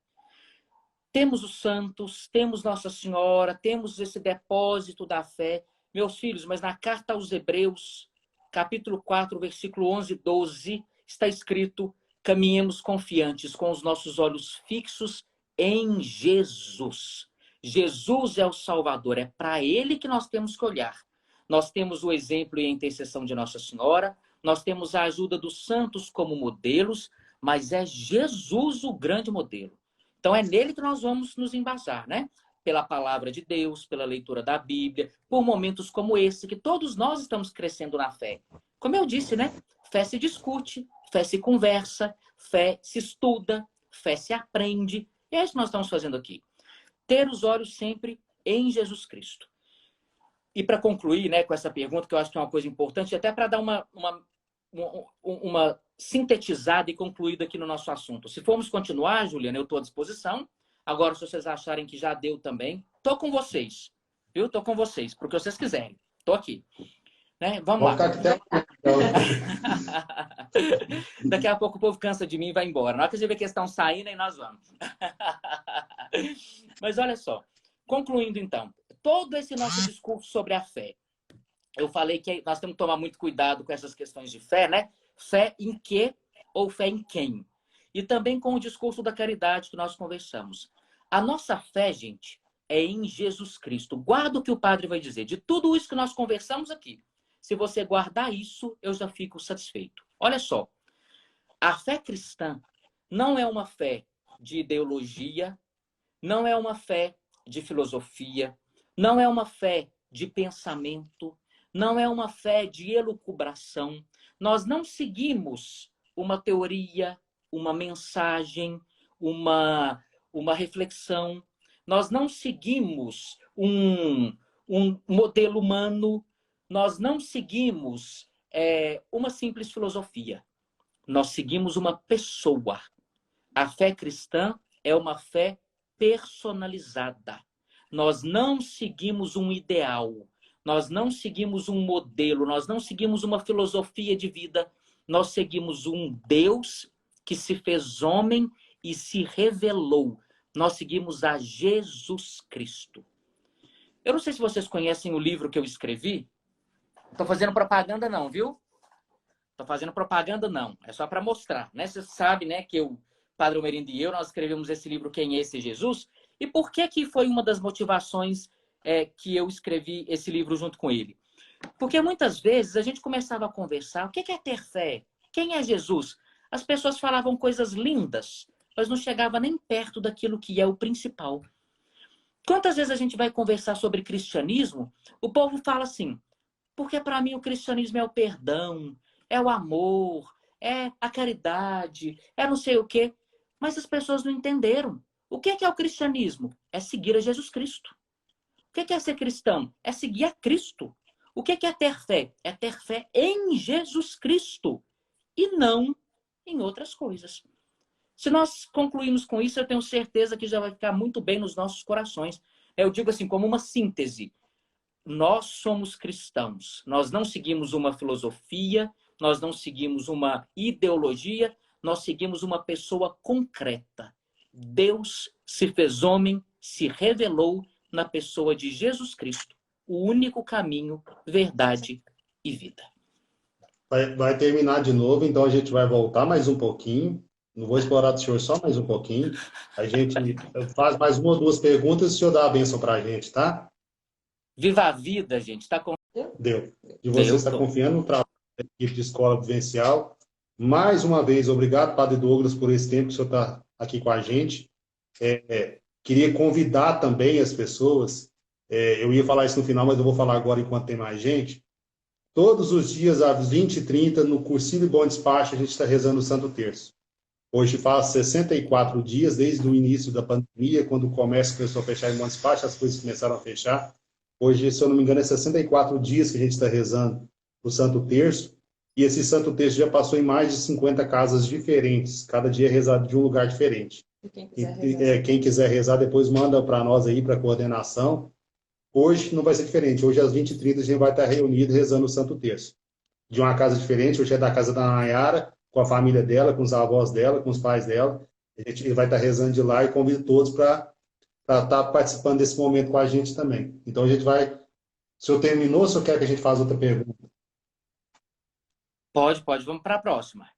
Temos os santos, temos Nossa Senhora, temos esse depósito da fé. Meus filhos, mas na carta aos Hebreus, capítulo 4, versículo 11 e 12, está escrito, caminhemos confiantes com os nossos olhos fixos em Jesus. Jesus é o Salvador, é para Ele que nós temos que olhar. Nós temos o exemplo e a intercessão de Nossa Senhora, nós temos a ajuda dos santos como modelos, mas é Jesus o grande modelo. Então é nele que nós vamos nos embasar, né? pela palavra de Deus, pela leitura da Bíblia, por momentos como esse, que todos nós estamos crescendo na fé. Como eu disse, né? Fé se discute, fé se conversa, fé se estuda, fé se aprende. E é isso que nós estamos fazendo aqui. Ter os olhos sempre em Jesus Cristo. E para concluir, né, com essa pergunta, que eu acho que é uma coisa importante, até para dar uma sintetizada e concluída aqui no nosso assunto. Se formos continuar, Juliana, eu estou à disposição. Agora, se vocês acharem que já deu também, estou com vocês. Viu? Estou com vocês, porque vocês quiserem. Estou aqui. Né? Vamos lá. Ficar aqui até... Daqui a pouco o povo cansa de mim e vai embora. Na hora que você vê que eles estão saindo, aí nós vamos. Mas olha só. Concluindo, então. Todo esse nosso discurso sobre a fé. Eu falei que nós temos que tomar muito cuidado com essas questões de fé, né? Fé em quê ou fé em quem? E também com o discurso da caridade que nós conversamos. A nossa fé, gente, é em Jesus Cristo. Guarda o que o padre vai dizer. De tudo isso que nós conversamos aqui, se você guardar isso, eu já fico satisfeito. Olha só. A fé cristã não é uma fé de ideologia, não é uma fé de filosofia, não é uma fé de pensamento, não é uma fé de elucubração. Nós não seguimos uma teoria, uma mensagem, uma reflexão. Nós não seguimos um modelo humano. Nós não seguimos uma simples filosofia. Nós seguimos uma pessoa. A fé cristã é uma fé personalizada. Nós não seguimos um ideal. Nós não seguimos um modelo, nós não seguimos uma filosofia de vida, nós seguimos um Deus que se fez homem e se revelou. Nós seguimos a Jesus Cristo. Eu não sei se vocês conhecem o livro que eu escrevi. Estou fazendo propaganda não, viu? Estou fazendo propaganda não. É só para mostrar, né? Você sabe, né, que o Padre Almerindo e eu, nós escrevemos esse livro Quem é esse Jesus? E por que foi uma das motivações que eu escrevi esse livro junto com ele? Porque muitas vezes a gente começava a conversar, o que é ter fé? Quem é Jesus? As pessoas falavam coisas lindas, mas não chegava nem perto daquilo que é o principal. Quantas vezes a gente vai conversar sobre cristianismo, o povo fala assim, porque para mim o cristianismo é o perdão, é o amor, é a caridade, é não sei o quê. Mas as pessoas não entenderam. O que é o cristianismo? É seguir a Jesus Cristo. O que é ser cristão? É seguir a Cristo. O que é ter fé? É ter fé em Jesus Cristo e não em outras coisas. Se nós concluirmos com isso, eu tenho certeza que já vai ficar muito bem nos nossos corações. Eu digo assim, como uma síntese. Nós somos cristãos. Nós não seguimos uma filosofia, nós não seguimos uma ideologia, nós seguimos uma pessoa concreta. Deus se fez homem, se revelou na pessoa de Jesus Cristo, o único caminho, verdade e vida. Vai terminar de novo, então a gente vai voltar mais um pouquinho. Não vou explorar do senhor só mais um pouquinho. A gente faz mais uma ou duas perguntas e o senhor dá a bênção para a gente, tá? Viva a vida, gente. Tá com... Deu. E você está confiando no trabalho da equipe de escola vivencial. Mais uma vez, obrigado, Padre Douglas, por esse tempo que o senhor está aqui com a gente. Queria convidar também as pessoas, eu ia falar isso no final, mas eu vou falar agora enquanto tem mais gente. Todos os dias, às 20h30, no Cursilho Bom Despacho, a gente está rezando o Santo Terço. Hoje faz 64 dias, desde o início da pandemia, quando o comércio começou a fechar em Bom Despacho, as coisas começaram a fechar. Hoje, se eu não me engano, é 64 dias que a gente está rezando o Santo Terço. E esse Santo Terço já passou em mais de 50 casas diferentes. Cada dia é rezado de um lugar diferente. Quem quiser rezar, depois manda para nós aí, para a coordenação. Hoje não vai ser diferente. Hoje, às 20h30, a gente vai estar reunido rezando o Santo Terço. De uma casa diferente, hoje é da casa da Nayara, com a família dela, com os avós dela, com os pais dela. A gente vai estar rezando de lá e convido todos para estar participando desse momento com a gente também. Então, a gente vai... Se o senhor terminou, se o senhor quer que a gente faça outra pergunta? Pode. Vamos para a próxima.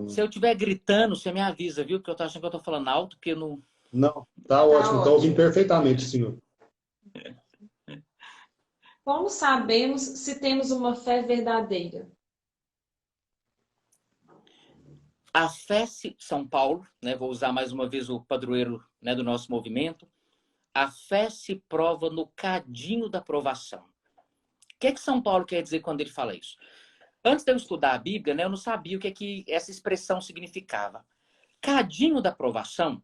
Se eu estiver gritando, você me avisa, viu? Porque eu tô achando que eu estou falando alto, porque eu não... Não, tá ótimo. Estou ouvindo perfeitamente, senhor. Como sabemos se temos uma fé verdadeira? A fé São Paulo, né? Vou usar mais uma vez o padroeiro, né, do nosso movimento. a fé se prova no cadinho da provação. O que São Paulo quer dizer quando ele fala isso? Antes de eu estudar a Bíblia, né, eu não sabia o que essa expressão significava. Cadinho da provação,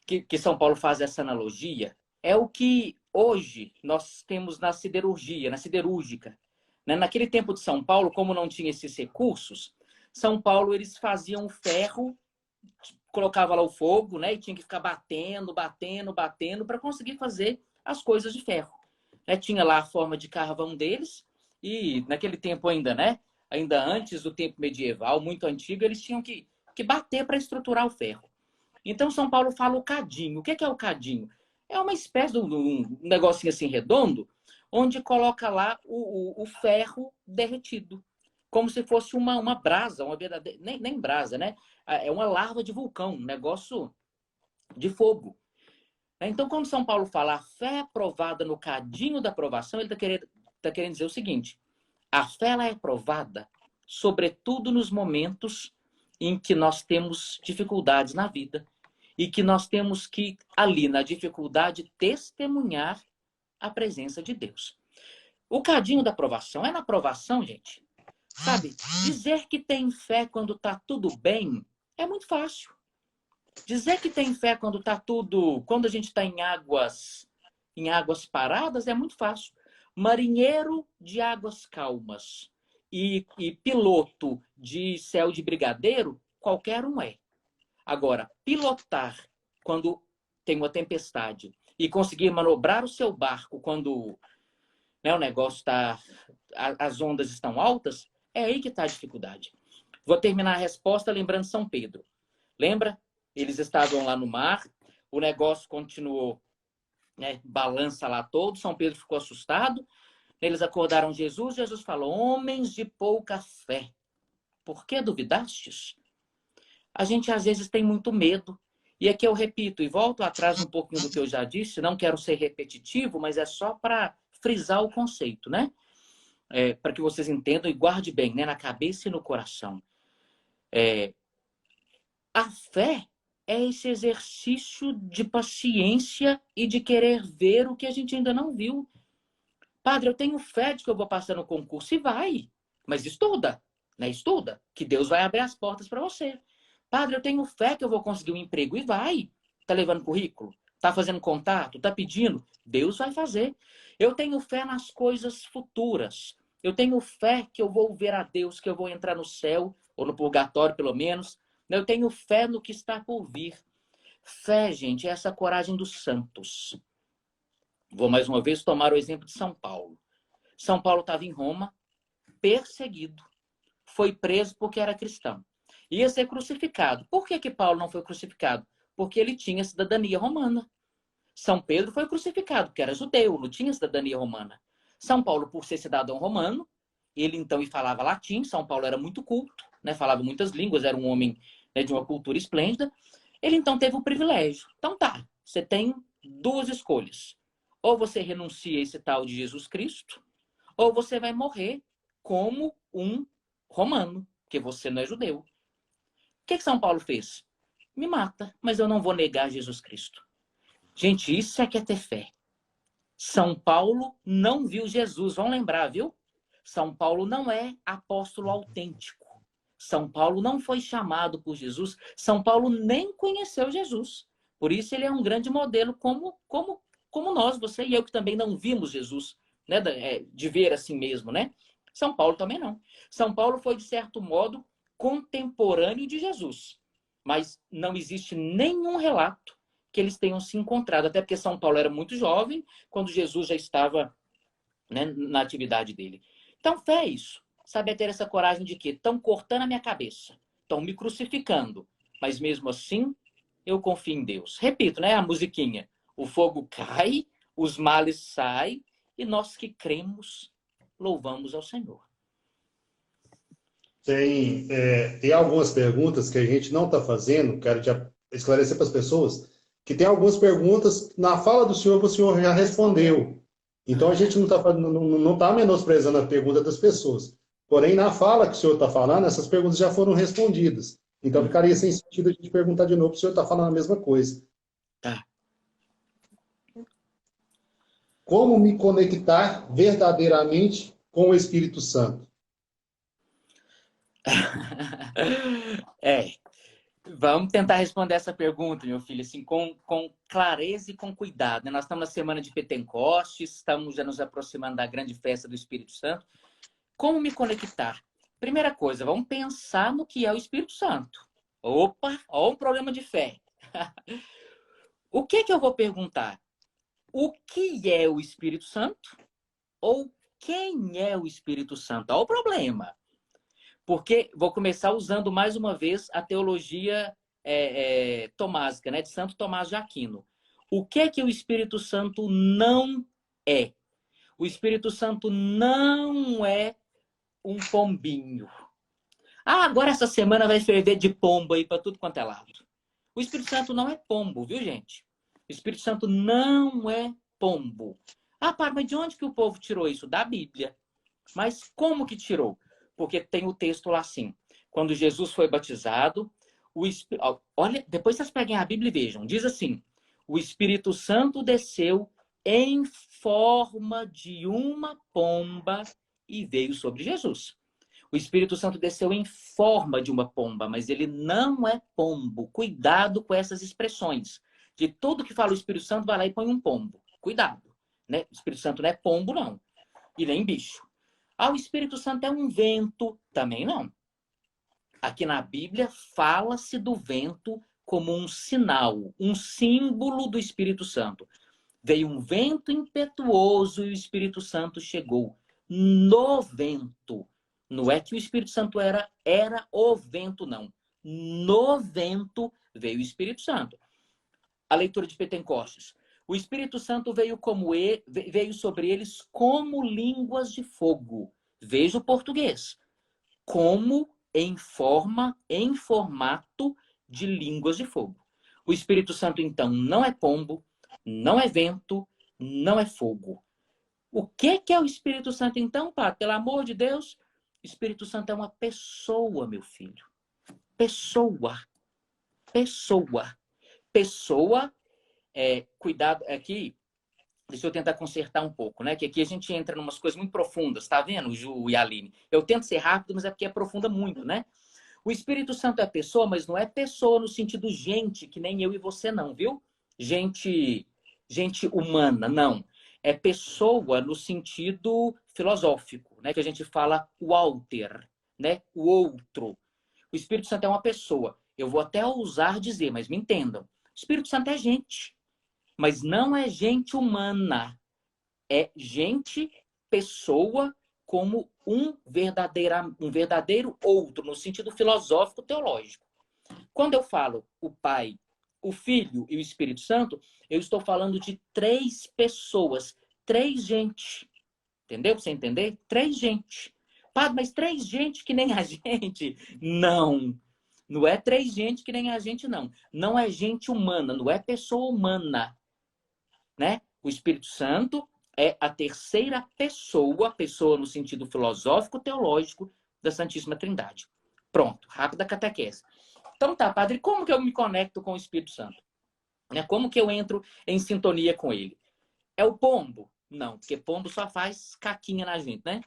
que São Paulo faz essa analogia, é o que hoje nós temos na siderurgia, na siderúrgica. Né? Naquele tempo de São Paulo, como não tinha esses recursos, São Paulo eles faziam ferro, colocava lá o fogo, né, e tinha que ficar batendo para conseguir fazer as coisas de ferro. Né? Tinha lá a forma de carvão deles, e naquele tempo ainda, né, ainda antes do tempo medieval, muito antigo, eles tinham que bater para estruturar o ferro. Então, São Paulo fala o cadinho. O que é o cadinho? É uma espécie de um negocinho assim redondo, onde coloca lá o ferro derretido. Como se fosse uma brasa, uma verdadeira... Nem brasa, né? É uma larva de vulcão, um negócio de fogo. Então, quando São Paulo fala a fé é provada no cadinho da provação, ele está querendo dizer o seguinte: a fé ela é provada, sobretudo nos momentos em que nós temos dificuldades na vida e que nós temos que, ali na dificuldade, testemunhar a presença de Deus. O cadinho da provação é na provação, gente. Sabe, dizer que tem fé quando está tudo bem é muito fácil. Dizer que tem fé quando a gente está em águas paradas é muito fácil. Marinheiro de águas calmas e piloto de céu de brigadeiro, qualquer um é. Agora, pilotar quando tem uma tempestade e conseguir manobrar o seu barco quando, né, o negócio está, as ondas estão altas, é aí que está a dificuldade. Vou terminar a resposta lembrando São Pedro. Lembra? Eles estavam lá no mar, o negócio continuou, né, balança lá todo, São Pedro ficou assustado, eles acordaram Jesus, Jesus falou: homens de pouca fé, por que duvidastes? A gente às vezes tem muito medo. E aqui eu repito e volto atrás um pouquinho do que eu já disse, não quero ser repetitivo, mas é só para frisar o conceito, né? Para que vocês entendam e guardem bem, né, na cabeça e no coração. A fé é esse exercício de paciência e de querer ver o que a gente ainda não viu. Padre, eu tenho fé de que eu vou passar no concurso, e vai. Mas estuda, né? Estuda, que Deus vai abrir as portas para você. Padre, eu tenho fé que eu vou conseguir um emprego, e vai. Tá levando currículo? Tá fazendo contato? Tá pedindo? Deus vai fazer. Eu tenho fé nas coisas futuras. Eu tenho fé que eu vou ver a Deus, que eu vou entrar no céu, ou no purgatório pelo menos. Eu tenho fé no que está por vir. Fé, gente, é essa coragem dos santos. Vou mais uma vez tomar o exemplo de São Paulo. São Paulo estava em Roma, perseguido. Foi preso porque era cristão. Ia ser crucificado. Por que Paulo não foi crucificado? Porque ele tinha cidadania romana. São Pedro foi crucificado porque era judeu, não tinha cidadania romana. São Paulo, por ser cidadão romano, ele então falava latim. São Paulo era muito culto, né? Falava muitas línguas, era um homem, né, de uma cultura esplêndida. Ele então teve o privilégio. Então tá, você tem duas escolhas. Ou você renuncia a esse tal de Jesus Cristo, ou você vai morrer como um romano, porque você não é judeu. O que São Paulo fez? Me mata, mas eu não vou negar Jesus Cristo. Gente, isso é que é ter fé. São Paulo não viu Jesus, vão lembrar, viu? São Paulo não é apóstolo autêntico. São Paulo não foi chamado por Jesus. São Paulo nem conheceu Jesus. Por isso ele é um grande modelo como nós, você e eu, que também não vimos Jesus, né? De ver assim mesmo, né? São Paulo também não. São Paulo foi, de certo modo, contemporâneo de Jesus. Mas não existe nenhum relato que eles tenham se encontrado. Até porque São Paulo era muito jovem, quando Jesus já estava, né, na atividade dele. Então, fé é isso. Saber ter essa coragem de que estão cortando a minha cabeça, estão me crucificando, mas mesmo assim, eu confio em Deus. Repito, né, a musiquinha. O fogo cai, os males saem, e nós que cremos, louvamos ao Senhor. Tem algumas perguntas que a gente não está fazendo, quero esclarecer para as pessoas, que tem algumas perguntas, na fala do senhor, o senhor já respondeu. Então, a gente não está menosprezando a pergunta das pessoas. Porém, na fala que o senhor está falando, essas perguntas já foram respondidas. Então, ficaria sem sentido a gente perguntar de novo, se o senhor está falando a mesma coisa. Tá. como me conectar verdadeiramente com o Espírito Santo? Vamos tentar responder essa pergunta, meu filho, assim, com clareza e com cuidado, né? Nós estamos na semana de Pentecostes, estamos já nos aproximando da grande festa do Espírito Santo. Como me conectar? Primeira coisa, vamos pensar no que é o Espírito Santo. Opa, ó um problema de fé. O que eu vou perguntar? O que é o Espírito Santo? Ou quem é o Espírito Santo? Olha o problema. Porque vou começar usando mais uma vez a teologia tomásica, né, de Santo Tomás de Aquino. O que o Espírito Santo não é? O Espírito Santo não é um pombinho. Ah, agora essa semana vai ferver de pombo aí para tudo quanto é lado. O Espírito Santo não é pombo, viu, gente? O Espírito Santo não é pombo. Ah, mas de onde que o povo tirou isso? Da Bíblia. Mas como que tirou? Porque tem o texto lá assim. Quando Jesus foi batizado, olha, depois vocês peguem a Bíblia e vejam. Diz assim: o Espírito Santo desceu em forma de uma pomba e veio sobre Jesus. O Espírito Santo desceu em forma de uma pomba, mas ele não é pombo. Cuidado com essas expressões. De tudo que fala o Espírito Santo, vai lá e põe um pombo. Cuidado. Né? O Espírito Santo não é pombo, não. E nem bicho. Ah, o Espírito Santo é um vento. Também não. Aqui na Bíblia fala-se do vento como um sinal, um símbolo do Espírito Santo. Veio um vento impetuoso e o Espírito Santo chegou no vento. Não é que o Espírito Santo era o vento, não. No vento veio o Espírito Santo. A leitura de Pentecostes. O Espírito Santo veio sobre eles como línguas de fogo. Veja o português. Como em formato de línguas de fogo. O Espírito Santo, então, não é pombo, não é vento, não é fogo. O que é o Espírito Santo, então, Padre? Pelo amor de Deus, o Espírito Santo é uma pessoa, meu filho. Pessoa. Pessoa. Pessoa, cuidado, aqui, deixa eu tentar consertar um pouco, né? Que aqui a gente entra em umas coisas muito profundas, tá vendo, Ju e Aline? Eu tento ser rápido, mas é porque aprofunda muito, né? O Espírito Santo é pessoa, mas não é pessoa no sentido gente, que nem eu e você não, viu? Gente humana, não. É pessoa no sentido filosófico, né? Que a gente fala o alter, né? O outro. O Espírito Santo é uma pessoa. Eu vou até ousar dizer, mas me entendam. O Espírito Santo é gente, mas não é gente humana. É gente, pessoa, como um verdadeiro outro, no sentido filosófico teológico. Quando eu falo o Pai, o Filho e o Espírito Santo, eu estou falando de 3 pessoas, 3 gente. Entendeu? Pra você entender? 3 gente. Padre, mas 3 gente que nem a gente? Não. Não é 3 gente que nem a gente, não. Não é gente humana, não é pessoa humana. Né? O Espírito Santo é a terceira pessoa no sentido filosófico, teológico da Santíssima Trindade. Pronto, rápida catequese. Então tá, Padre, como que eu me conecto com o Espírito Santo? Como que eu entro em sintonia com ele? É o pombo? Não, porque pombo só faz caquinha na gente, né?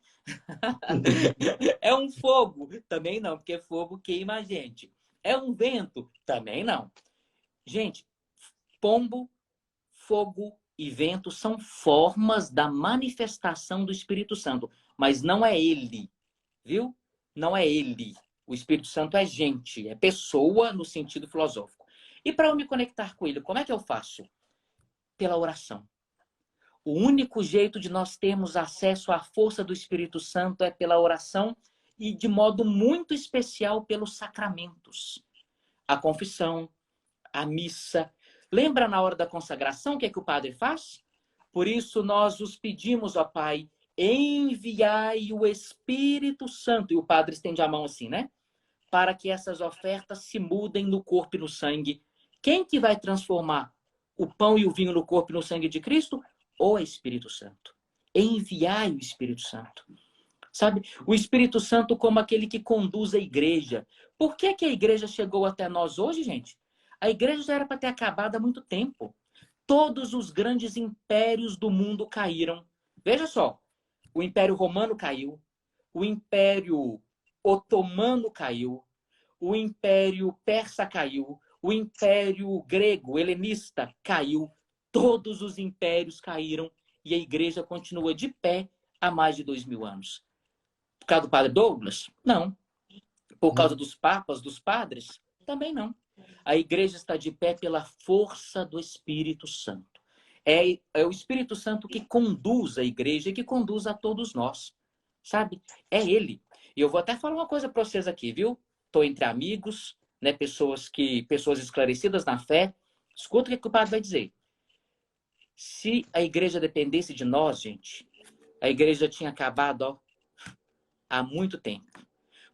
É um fogo? Também não, porque fogo queima a gente. É um vento? Também não. Gente, pombo, fogo e vento são formas da manifestação do Espírito Santo, mas não é ele, viu? Não é ele. O Espírito Santo é gente, é pessoa no sentido filosófico. E para eu me conectar com ele, como é que eu faço? Pela oração. O único jeito de nós termos acesso à força do Espírito Santo é pela oração e de modo muito especial pelos sacramentos. A confissão, a missa. Lembra na hora da consagração o que é que o padre faz? Por isso nós os pedimos, ó Pai, enviai o Espírito Santo. E o padre estende a mão assim, né? Para que essas ofertas se mudem no corpo e no sangue. Quem que vai transformar o pão e o vinho no corpo e no sangue de Cristo? O Espírito Santo. Enviai o Espírito Santo. Sabe? O Espírito Santo como aquele que conduz a igreja. Por que a igreja chegou até nós hoje, gente? A igreja já era para ter acabado há muito tempo. todos os grandes impérios do mundo caíram. Veja só, o Império Romano caiu, o Império Otomano caiu, o Império Persa caiu, o Império Grego, helenista, caiu. Todos os impérios caíram e a igreja continua de pé há mais de 2000 anos. Por causa do padre Douglas? Não. Por causa dos papas, dos padres? Também não. A igreja está de pé pela força do Espírito Santo. É o Espírito Santo que conduz a igreja e que conduz a todos nós. Sabe? É ele. E eu vou até falar uma coisa para vocês aqui, viu? Estou entre amigos, né? Pessoas esclarecidas na fé. Escuta o que o padre vai dizer. Se a igreja dependesse de nós, gente, a igreja tinha acabado, ó, há muito tempo.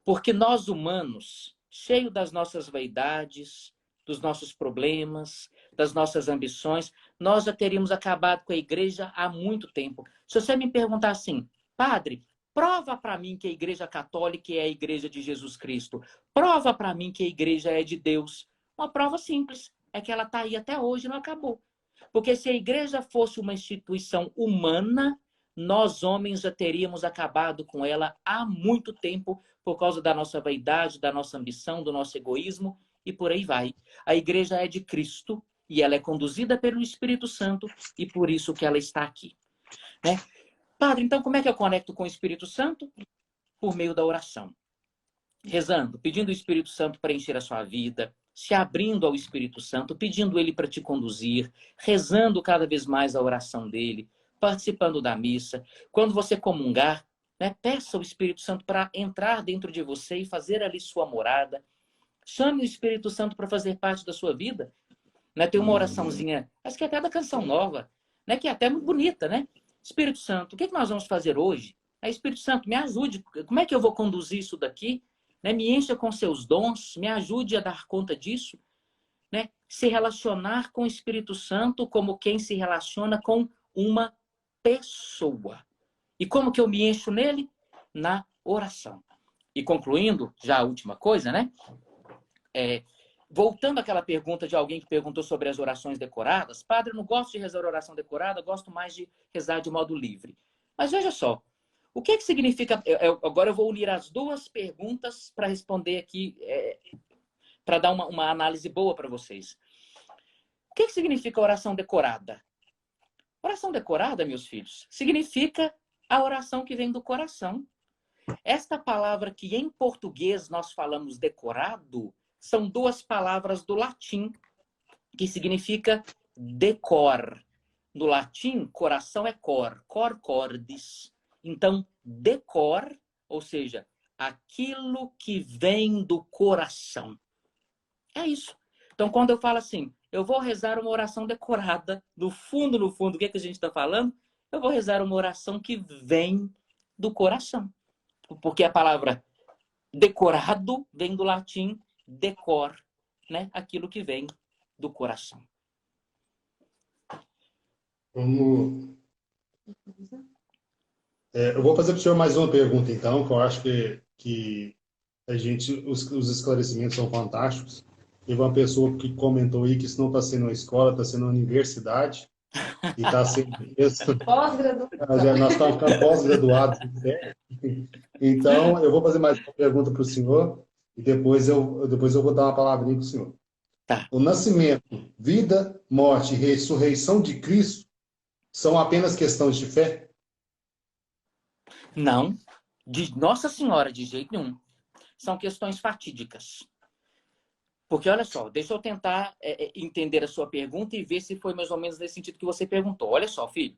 Porque nós humanos, cheios das nossas vaidades, dos nossos problemas, das nossas ambições, nós já teríamos acabado com a igreja há muito tempo. Se você me perguntar assim, padre, prova para mim que a igreja católica é a igreja de Jesus Cristo. Prova para mim que a igreja é de Deus. Uma prova simples, é que ela está aí até hoje e não acabou. Porque se a igreja fosse uma instituição humana, nós homens já teríamos acabado com ela há muito tempo por causa da nossa vaidade, da nossa ambição, do nosso egoísmo e por aí vai. A igreja é de Cristo e ela é conduzida pelo Espírito Santo e por isso que ela está aqui. Né? Padre, então como é que eu conecto com o Espírito Santo? Por meio da oração. Rezando, pedindo o Espírito Santo para encher a sua vida, se abrindo ao Espírito Santo, pedindo ele para te conduzir, rezando cada vez mais a oração dele, participando da missa. Quando você comungar, né, peça ao Espírito Santo para entrar dentro de você e fazer ali sua morada. Chame o Espírito Santo para fazer parte da sua vida. Né? Tem uma oraçãozinha, acho que é até da Canção Nova, né, que é até muito bonita, né? Espírito Santo, o que nós vamos fazer hoje? Espírito Santo, me ajude. Como é que eu vou conduzir isso daqui? Né? Me encha com seus dons, me ajude a dar conta disso. Né? Se relacionar com o Espírito Santo como quem se relaciona com uma pessoa. E como que eu me encho nele? Na oração. E concluindo, já a última coisa, né? Voltando àquela pergunta de alguém que perguntou sobre as orações decoradas, padre, eu não gosto de rezar oração decorada, gosto mais de rezar de modo livre. Mas veja só, o que significa... Agora eu vou unir as duas perguntas para responder aqui, para dar uma análise boa para vocês. O que significa oração decorada? Oração decorada, meus filhos, significa a oração que vem do coração. Esta palavra que em português nós falamos decorado, são duas palavras do latim, que significa decor. No latim, coração é cor, cor cordis. Então, decor, ou seja, aquilo que vem do coração. É isso. Então, quando eu falo assim, eu vou rezar uma oração decorada, no fundo, o que a gente está falando? Eu vou rezar uma oração que vem do coração. Porque a palavra decorado vem do latim decor, né? Aquilo que vem do coração. Vamos... eu vou fazer para o senhor mais uma pergunta, então, que eu acho que os esclarecimentos são fantásticos. Teve uma pessoa que comentou aí que isso não está sendo uma escola, está sendo uma universidade. E está sendo pós-graduação. Nós estamos ficando pós-graduados. Então, eu vou fazer mais uma pergunta para o senhor e depois eu vou dar uma palavrinha para o senhor. Tá. O nascimento, vida, morte e ressurreição de Cristo são apenas questões de fé? Não. De Nossa Senhora, de jeito nenhum. São questões fatídicas. Porque, olha só, deixa eu tentar entender a sua pergunta e ver se foi mais ou menos nesse sentido que você perguntou. Olha só, filho.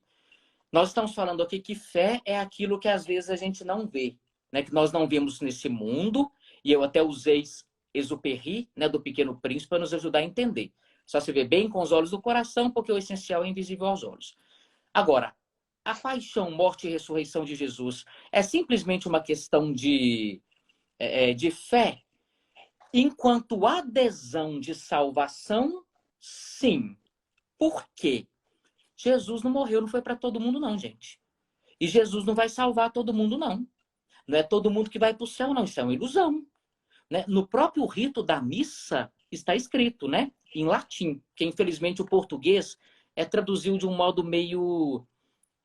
Nós estamos falando aqui que fé é aquilo que às vezes a gente não vê, né? Que nós não vemos nesse mundo. E eu até usei Exupéry, né, do Pequeno Príncipe, para nos ajudar a entender. Só se vê bem com os olhos do coração, porque o essencial é invisível aos olhos. Agora, a paixão, morte e ressurreição de Jesus é simplesmente uma questão de fé? Enquanto adesão de salvação, sim. Por quê? Jesus não morreu, não foi para todo mundo, não, gente. E Jesus não vai salvar todo mundo, não. Não é todo mundo que vai para o céu, não. Isso é uma ilusão. Né? No próprio rito da missa está escrito, né? Em latim, que infelizmente o português traduzido de um modo meio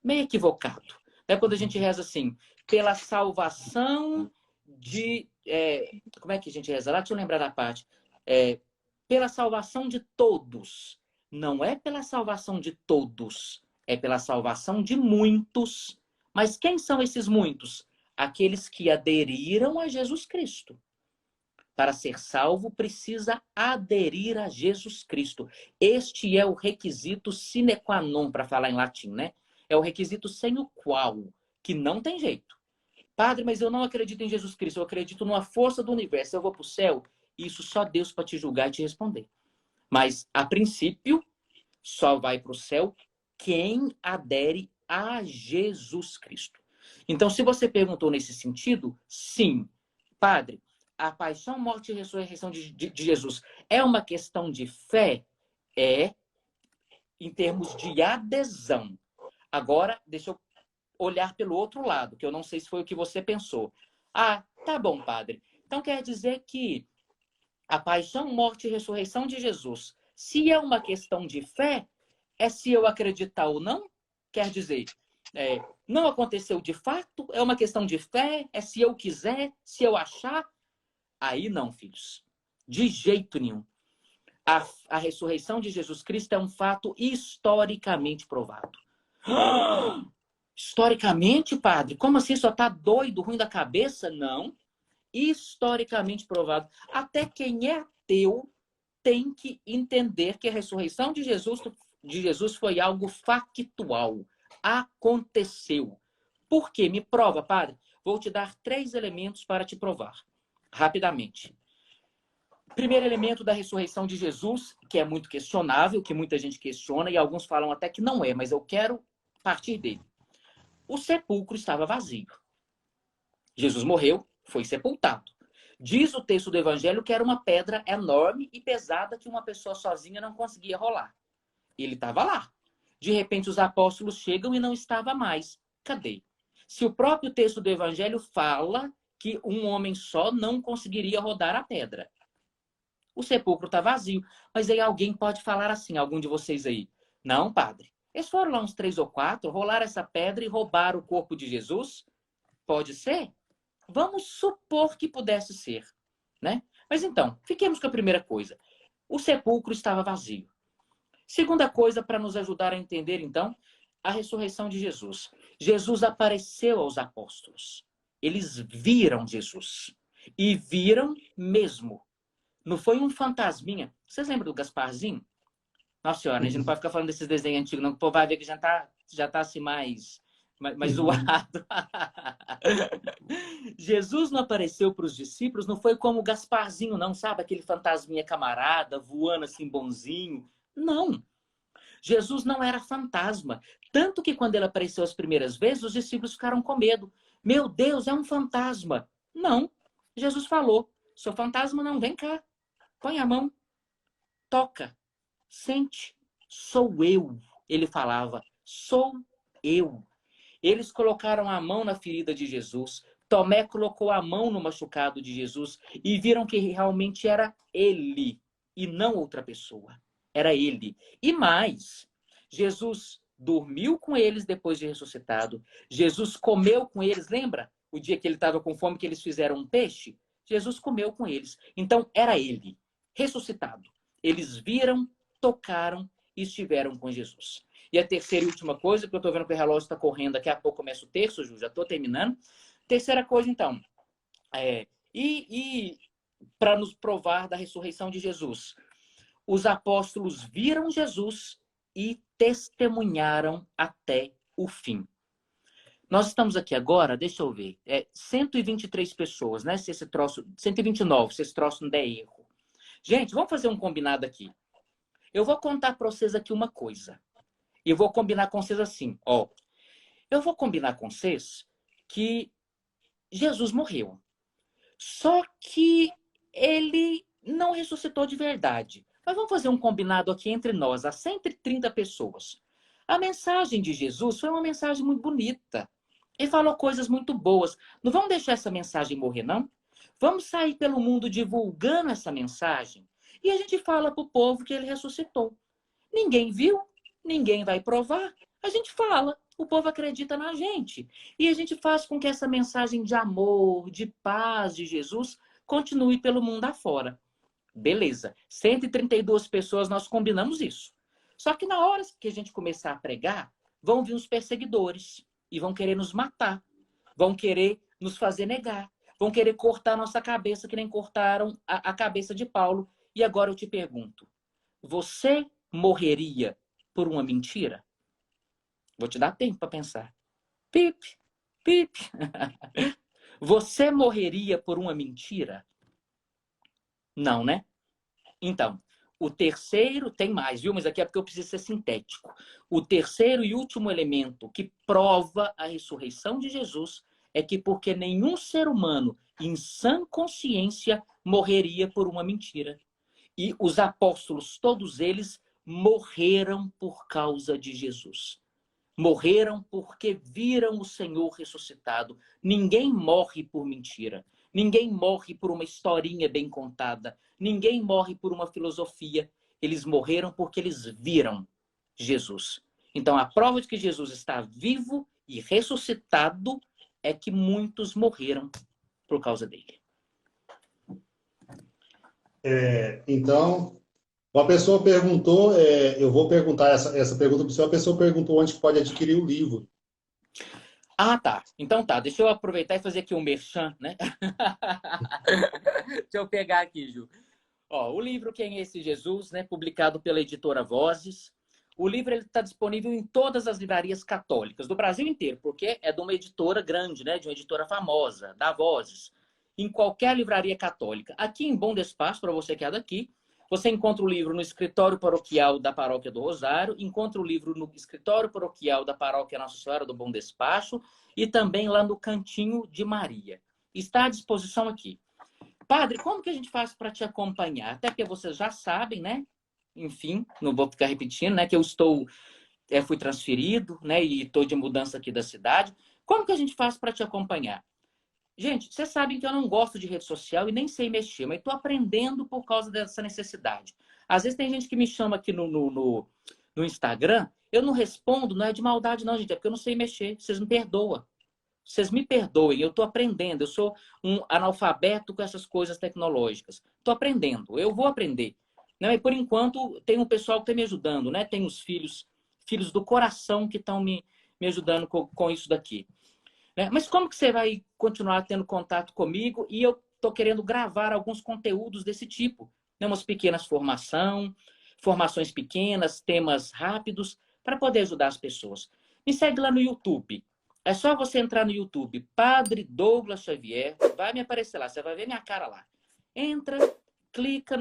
equivocado. Quando a gente reza assim, pela salvação de... como é que a gente reza lá? Deixa eu lembrar da parte. Pela salvação de todos. Não é pela salvação de todos. É pela salvação de muitos. Mas quem são esses muitos? Aqueles que aderiram a Jesus Cristo. Para ser salvo, precisa aderir a Jesus Cristo. Este é o requisito sine qua non, para falar em latim, né? É o requisito sem o qual, que não tem jeito. Padre, mas eu não acredito em Jesus Cristo, eu acredito numa força do universo, eu vou para o céu? Isso só Deus para te julgar e te responder. Mas, a princípio, só vai para o céu quem adere a Jesus Cristo. Então, se você perguntou nesse sentido, sim. Padre, a paixão, morte e ressurreição de Jesus é uma questão de fé? É, em termos de adesão. Agora, deixa eu olhar pelo outro lado, que eu não sei se foi o que você pensou. Ah, tá bom, padre. Então quer dizer que a paixão, morte e ressurreição de Jesus, se é uma questão de fé, é se eu acreditar ou não? Quer dizer, não aconteceu de fato? É uma questão de fé? É se eu quiser? Se eu achar? Aí não, filhos. De jeito nenhum. A ressurreição de Jesus Cristo é um fato historicamente provado. Historicamente, padre? Como assim? Só tá doido, ruim da cabeça? Não. Historicamente provado. Até quem é ateu tem que entender que a ressurreição de Jesus foi algo factual. Aconteceu. Por quê? Me prova, padre. Vou te dar 3 elementos para te provar. Rapidamente. Primeiro elemento da ressurreição de Jesus, que é muito questionável, que muita gente questiona, e alguns falam até que não é, mas eu quero partir dele. O sepulcro estava vazio. Jesus morreu, foi sepultado. Diz o texto do Evangelho que era uma pedra enorme e pesada que uma pessoa sozinha não conseguia rolar. Ele estava lá. De repente, os apóstolos chegam e não estava mais. Cadê? Se o próprio texto do Evangelho fala que um homem só não conseguiria rodar a pedra. O sepulcro está vazio. Mas aí alguém pode falar assim, algum de vocês aí. Não, padre. Eles foram lá uns 3 ou 4, rolaram essa pedra e roubaram o corpo de Jesus? Pode ser? Vamos supor que pudesse ser, né? Mas então, fiquemos com a primeira coisa. O sepulcro estava vazio. Segunda coisa, para nos ajudar a entender, então, a ressurreição de Jesus. Jesus apareceu aos apóstolos. Eles viram Jesus. E viram mesmo. Não foi um fantasminha. Vocês lembram do Gasparzinho? Nossa senhora, a gente não pode ficar falando desses desenhos antigos, não. O povo vai ver que já tá assim mais zoado. Jesus não apareceu para os discípulos, não foi como o Gasparzinho, não, sabe? Aquele fantasminha camarada, voando assim bonzinho. Não. Jesus não era fantasma. Tanto que quando ele apareceu as primeiras vezes, os discípulos ficaram com medo. Meu Deus, é um fantasma. Não. Jesus falou, sou fantasma não, vem cá. Põe a mão. Toca. Sente. Sou eu. Ele falava, sou eu. Eles colocaram a mão na ferida de Jesus. Tomé colocou a mão no machucado de Jesus e viram que realmente era ele e não outra pessoa. Era ele. E mais, Jesus dormiu com eles depois de ressuscitado. Jesus comeu com eles. Lembra o dia que ele estava com fome que eles fizeram um peixe? Jesus comeu com eles. Então, era ele, ressuscitado. Eles viram, tocaram e estiveram com Jesus. E a terceira e última coisa, que eu estou vendo que o relógio está correndo, daqui a pouco começa o terço, Ju, já estou terminando. Terceira coisa, então, para nos provar da ressurreição de Jesus, os apóstolos viram Jesus e testemunharam até o fim. Nós estamos aqui agora, deixa eu ver, 123 pessoas, né? Se esse troço, 129, se esse troço não der erro. Gente, vamos fazer um combinado aqui. Eu vou contar para vocês aqui uma coisa. E eu vou combinar com vocês assim, ó. Eu vou combinar com vocês que Jesus morreu. Só que ele não ressuscitou de verdade. Mas vamos fazer um combinado aqui entre nós, as 130 pessoas. A mensagem de Jesus foi uma mensagem muito bonita. Ele falou coisas muito boas. Não vamos deixar essa mensagem morrer, não? Vamos sair pelo mundo divulgando essa mensagem. E a gente fala para o povo que ele ressuscitou. Ninguém viu, ninguém vai provar, a gente fala, o povo acredita na gente. E a gente faz com que essa mensagem de amor, de paz de Jesus continue pelo mundo afora. Beleza, 132 pessoas, nós combinamos isso. Só que na hora que a gente começar a pregar, vão vir os perseguidores e vão querer nos matar, vão querer nos fazer negar, vão querer cortar a nossa cabeça, que nem cortaram a cabeça de Paulo. E agora eu te pergunto, você morreria por uma mentira? Vou te dar tempo para pensar. Pip, pip. Você morreria por uma mentira? Não, né? Então, o terceiro, tem mais, viu? Mas aqui é porque eu preciso ser sintético. O terceiro e último elemento que prova a ressurreição de Jesus é que porque nenhum ser humano em sã consciência morreria por uma mentira. E os apóstolos, todos eles, morreram por causa de Jesus. Morreram porque viram o Senhor ressuscitado. Ninguém morre por mentira. Ninguém morre por uma historinha bem contada. Ninguém morre por uma filosofia. Eles morreram porque eles viram Jesus. Então, a prova de que Jesus está vivo e ressuscitado é que muitos morreram por causa dele. Então, uma pessoa perguntou, eu vou perguntar essa pergunta para você, uma pessoa perguntou onde pode adquirir o livro. Ah, tá. Então tá, deixa eu aproveitar e fazer aqui um merchan, né? Deixa eu pegar aqui, Ju. Ó, o livro Quem é esse Jesus, né, publicado pela editora Vozes. O livro está disponível em todas as livrarias católicas do Brasil inteiro, porque é de uma editora grande, né, de uma editora famosa, da Vozes. Em qualquer livraria católica. Aqui em Bom Despacho, para você que é daqui, você encontra o livro no escritório paroquial da Paróquia do Rosário, encontra o livro no escritório paroquial da Paróquia Nossa Senhora do Bom Despacho e também lá no Cantinho de Maria. Está à disposição aqui. Padre, como que a gente faz para te acompanhar? Até porque vocês já sabem, né? Enfim, não vou ficar repetindo, né? Que eu fui transferido, né? E estou de mudança aqui da cidade. Como que a gente faz para te acompanhar? Gente, vocês sabem que eu não gosto de rede social e nem sei mexer, mas estou aprendendo por causa dessa necessidade. Às vezes tem gente que me chama aqui no Instagram, eu não respondo, não é de maldade não, gente, é porque eu não sei mexer. Vocês me perdoam. Vocês me perdoem, eu estou aprendendo. Eu sou um analfabeto com essas coisas tecnológicas. Estou aprendendo, eu vou aprender. Não, e por enquanto tem um pessoal que está me ajudando, né? Tem os filhos do coração que estão me ajudando com isso daqui. Mas como que você vai continuar tendo contato comigo? E eu estou querendo gravar alguns conteúdos desse tipo. Né? Umas pequenas formações pequenas, temas rápidos, para poder ajudar as pessoas. Me segue lá no YouTube. É só você entrar no YouTube, Padre Douglas Xavier, vai me aparecer lá, você vai ver minha cara lá. Entra, clica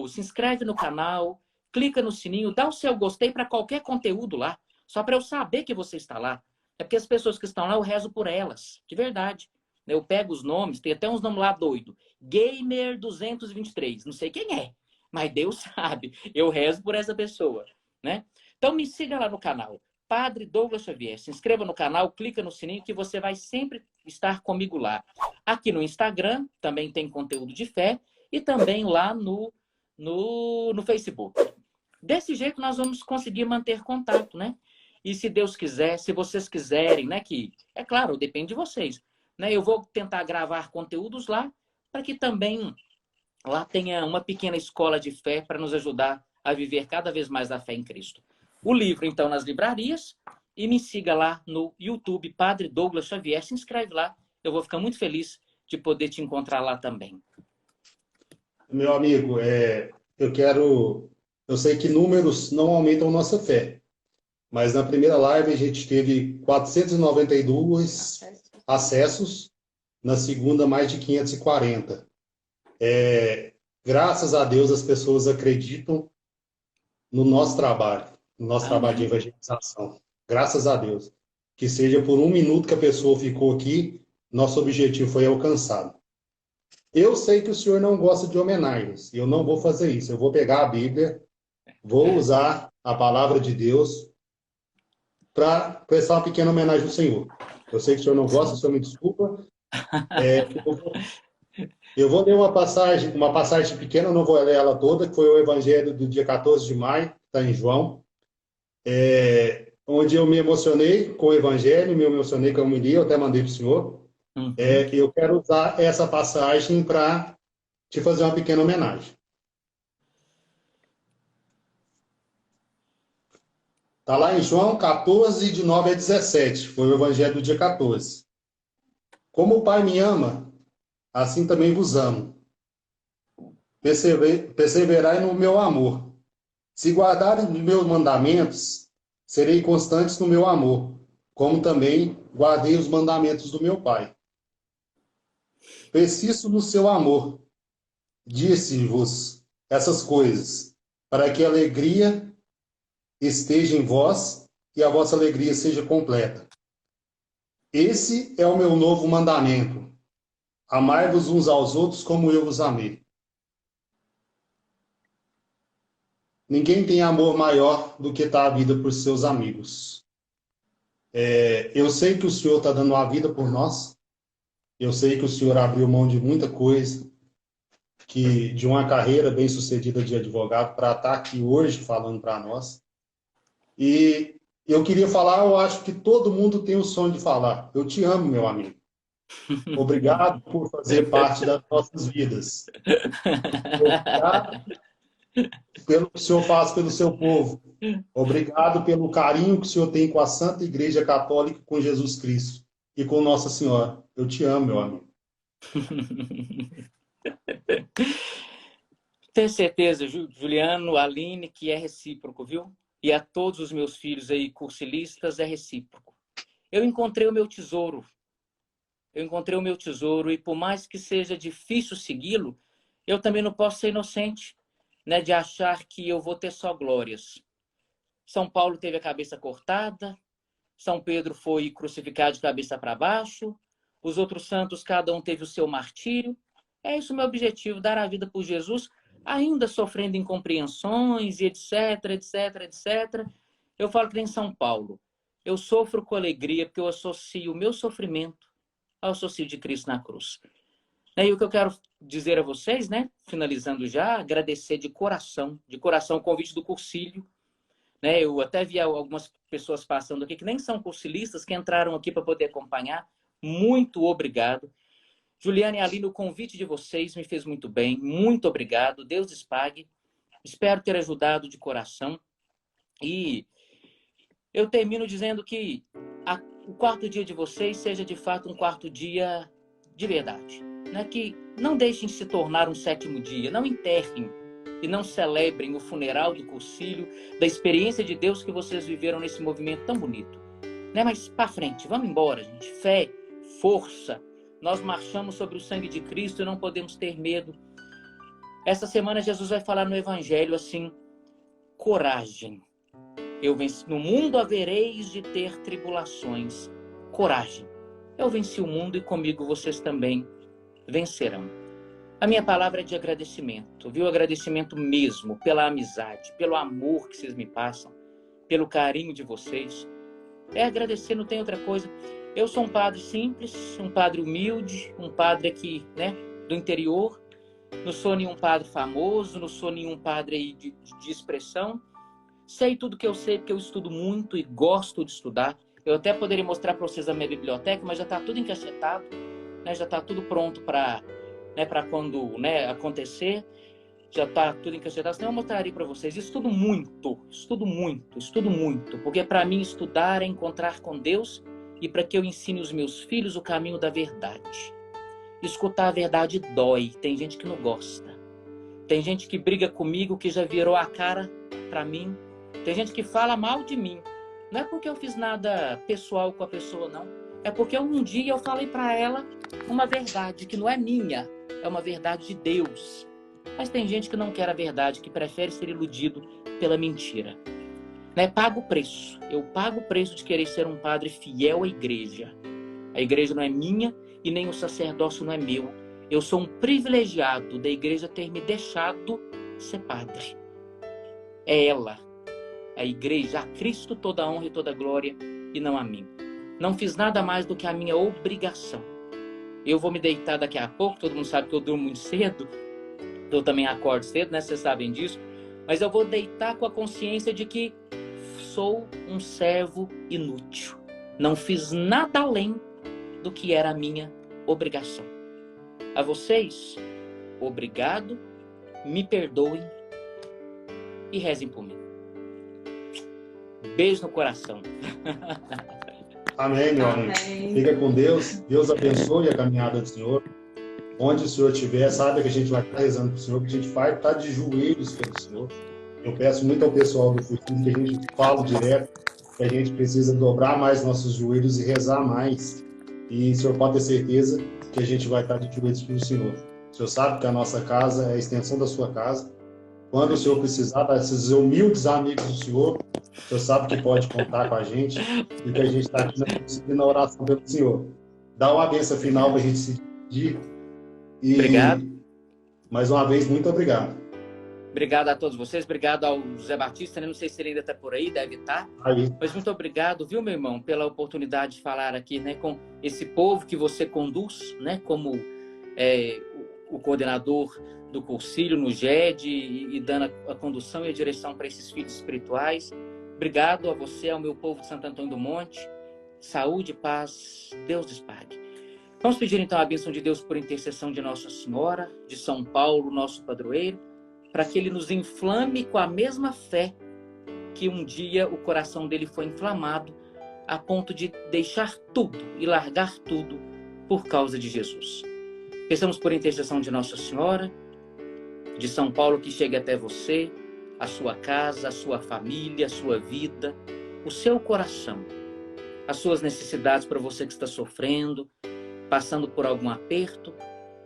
se inscreve no canal, clica no sininho, dá o seu gostei para qualquer conteúdo lá, só para eu saber que você está lá. É porque as pessoas que estão lá, eu rezo por elas, de verdade. Eu pego os nomes, tem até uns nomes lá doido. Gamer 223, não sei quem é, mas Deus sabe. Eu rezo por essa pessoa, né? Então me siga lá no canal, Padre Douglas Xavier. Se inscreva no canal, clica no sininho que você vai sempre estar comigo lá. Aqui no Instagram também tem conteúdo de fé e também lá no Facebook. Desse jeito nós vamos conseguir manter contato, né? E se Deus quiser, se vocês quiserem, né, que é claro, depende de vocês, né? Eu vou tentar gravar conteúdos lá para que também lá tenha uma pequena escola de fé para nos ajudar a viver cada vez mais a fé em Cristo. O livro então nas livrarias e me siga lá no YouTube Padre Douglas Xavier, se inscreve lá, eu vou ficar muito feliz de poder te encontrar lá também. Meu amigo, eu sei que números não aumentam nossa fé. Mas na primeira live a gente teve 492 acessos, na segunda mais de 540. Graças a Deus as pessoas acreditam no nosso trabalho de evangelização. Graças a Deus. Que seja por um minuto que a pessoa ficou aqui, nosso objetivo foi alcançado. Eu sei que o senhor não gosta de homenagens, e eu não vou fazer isso. Eu vou pegar a Bíblia, vou usar a palavra de Deus para prestar uma pequena homenagem ao Senhor. Eu sei que o senhor não gosta, o senhor me desculpa. Eu vou ler uma passagem pequena, eu não vou ler ela toda, que foi o Evangelho do dia 14 de maio, está em João. onde eu me emocionei com o Evangelho, me emocionei com a homilia, eu até mandei para o senhor. Eu quero usar essa passagem para te fazer uma pequena homenagem. Está lá em João 14, de 9 a 17. Foi o Evangelho do dia 14. Como o Pai me ama, assim também vos amo. Perseverai no meu amor. Se guardarem os meus mandamentos, serei constantes no meu amor, como também guardei os mandamentos do meu Pai. Persisto no seu amor. Disse-vos essas coisas, para que a alegria esteja em vós e a vossa alegria seja completa. Esse é o meu novo mandamento. Amai-vos uns aos outros como eu vos amei. Ninguém tem amor maior do que dar a vida por seus amigos. Eu sei que o Senhor está dando a vida por nós. Eu sei que o Senhor abriu mão de muita coisa, de uma carreira bem-sucedida de advogado, para estar aqui hoje falando para nós. E eu queria falar, eu acho que todo mundo tem o sonho de falar. Eu te amo, meu amigo. Obrigado por fazer parte das nossas vidas. Obrigado pelo que o Senhor faz pelo seu povo. Obrigado pelo carinho que o Senhor tem com a Santa Igreja Católica, com Jesus Cristo e com Nossa Senhora. Eu te amo, meu amigo. Tenho certeza, Juliano, Aline, que é recíproco, viu? E a todos os meus filhos aí, cursilistas, é recíproco. Eu encontrei o meu tesouro. E por mais que seja difícil segui-lo, eu também não posso ser inocente, né, de achar que eu vou ter só glórias. São Paulo teve a cabeça cortada, São Pedro foi crucificado de cabeça para baixo, os outros santos, cada um teve o seu martírio. É isso o meu objetivo, dar a vida por Jesus, ainda sofrendo incompreensões, e etc, etc, etc. Eu falo que nem São Paulo. Eu sofro com alegria porque eu associo o meu sofrimento ao associo de Cristo na cruz. E o que eu quero dizer a vocês, né, finalizando já, agradecer de coração o convite do Cursilho. Né, eu até vi algumas pessoas passando aqui que nem são cursilistas, que entraram aqui para poder acompanhar. Muito obrigado. Juliana e Aline, o convite de vocês me fez muito bem. Muito obrigado. Deus lhes pague. Espero ter ajudado de coração. E eu termino dizendo que o quarto dia de vocês seja de fato um quarto dia de verdade. Né? Que não deixem se tornar um sétimo dia. Não enterrem e não celebrem o funeral do Cursilho, da experiência de Deus que vocês viveram nesse movimento tão bonito. Né? Mas para frente, vamos embora, gente. Fé, força. Nós marchamos sobre o sangue de Cristo e não podemos ter medo. Essa semana Jesus vai falar no Evangelho assim: coragem. Eu venci. No mundo havereis de ter tribulações. Coragem. Eu venci o mundo e comigo vocês também vencerão. A minha palavra é de agradecimento, viu? Agradecimento mesmo pela amizade, pelo amor que vocês me passam, pelo carinho de vocês. É agradecer, não tem outra coisa. Eu sou um padre simples, um padre humilde, um padre aqui, né, do interior. Não sou nenhum padre famoso, não sou nenhum padre aí de expressão. Sei tudo que eu sei porque eu estudo muito e gosto de estudar. Eu até poderia mostrar para vocês a minha biblioteca, mas já está tudo encaixetado, né, já está tudo pronto para, né, para quando, né, acontecer. Já está tudo encaixetado. Senão eu mostraria para vocês. Estudo muito, porque para mim estudar é encontrar com Deus e para que eu ensine os meus filhos o caminho da verdade. Escutar a verdade dói. Tem gente que não gosta. Tem gente que briga comigo, que já virou a cara para mim. Tem gente que fala mal de mim. Não é porque eu fiz nada pessoal com a pessoa, não. É porque um dia eu falei para ela uma verdade que não é minha. É uma verdade de Deus. Mas tem gente que não quer a verdade, que prefere ser iludido pela mentira. Né? Pago o preço. Eu pago o preço de querer ser um padre fiel à igreja. A igreja não é minha e nem o sacerdócio não é meu. Eu sou um privilegiado da igreja ter me deixado ser padre. É ela, a igreja, a Cristo toda a honra e toda a glória e não a mim. Não fiz nada mais do que a minha obrigação. Eu vou me deitar daqui a pouco, todo mundo sabe que eu durmo muito cedo. Eu também acordo cedo, né? Vocês sabem disso. Mas eu vou deitar com a consciência de que sou um servo inútil. Não fiz nada além do que era a minha obrigação. A vocês, obrigado, me perdoem e rezem por mim. Beijo no coração. Amém, meu amigo. Amém. Fica com Deus. Deus abençoe a caminhada do Senhor. Onde o Senhor estiver, saiba que a gente vai estar rezando para o Senhor, que a gente vai estar de joelhos pelo Senhor. Eu peço muito ao pessoal do Cursilho que a gente fala direto, que a gente precisa dobrar mais nossos joelhos e rezar mais. E o Senhor pode ter certeza que a gente vai estar de joelhos pelo Senhor. O Senhor sabe que a nossa casa é a extensão da sua casa. Quando o Senhor precisar desses humildes amigos do Senhor, o Senhor sabe que pode contar com a gente e que a gente está aqui na oração pelo Senhor. Dá uma benção final para a gente se despedir. E, obrigado. Mais uma vez, muito obrigado. Obrigado a todos vocês. Obrigado ao José Batista. Né? Não sei se ele ainda está por aí, deve estar. Aí. Mas muito obrigado, viu, meu irmão, pela oportunidade de falar aqui, né, com esse povo que você conduz, né, como o coordenador do Cursilho no GED e dando a condução e a direção para esses filhos espirituais. Obrigado a você, ao meu povo de Santo Antônio do Monte. Saúde, paz, Deus lhes pague. Vamos pedir então a bênção de Deus por intercessão de Nossa Senhora, de São Paulo, nosso padroeiro, para que ele nos inflame com a mesma fé que um dia o coração dele foi inflamado a ponto de deixar tudo e largar tudo por causa de Jesus. Peçamos por intercessão de Nossa Senhora, de São Paulo, que chegue até você, a sua casa, a sua família, a sua vida, o seu coração, as suas necessidades para você que está sofrendo, passando por algum aperto,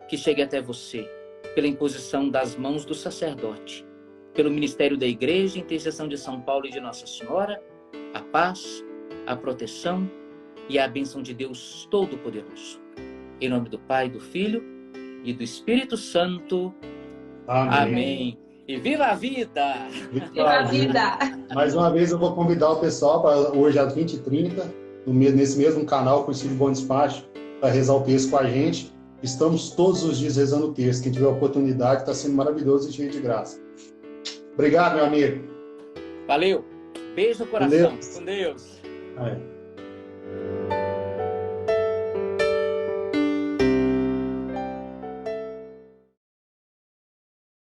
que chegue até você, pela imposição das mãos do sacerdote, pelo ministério da Igreja, intercessão de São Paulo e de Nossa Senhora, a paz, a proteção e a bênção de Deus Todo-Poderoso. Em nome do Pai, do Filho e do Espírito Santo. Amém. Amém. E viva a vida! Viva a vida! Mais uma vez eu vou convidar o pessoal para hoje às 20h30, nesse mesmo canal, Cursilho Bom Despacho, para rezar o texto com a gente. Estamos todos os dias rezando o texto. Quem tiver oportunidade, está sendo maravilhoso e cheio de graça. Obrigado, meu amigo. Valeu. Beijo no coração. Com Deus. É.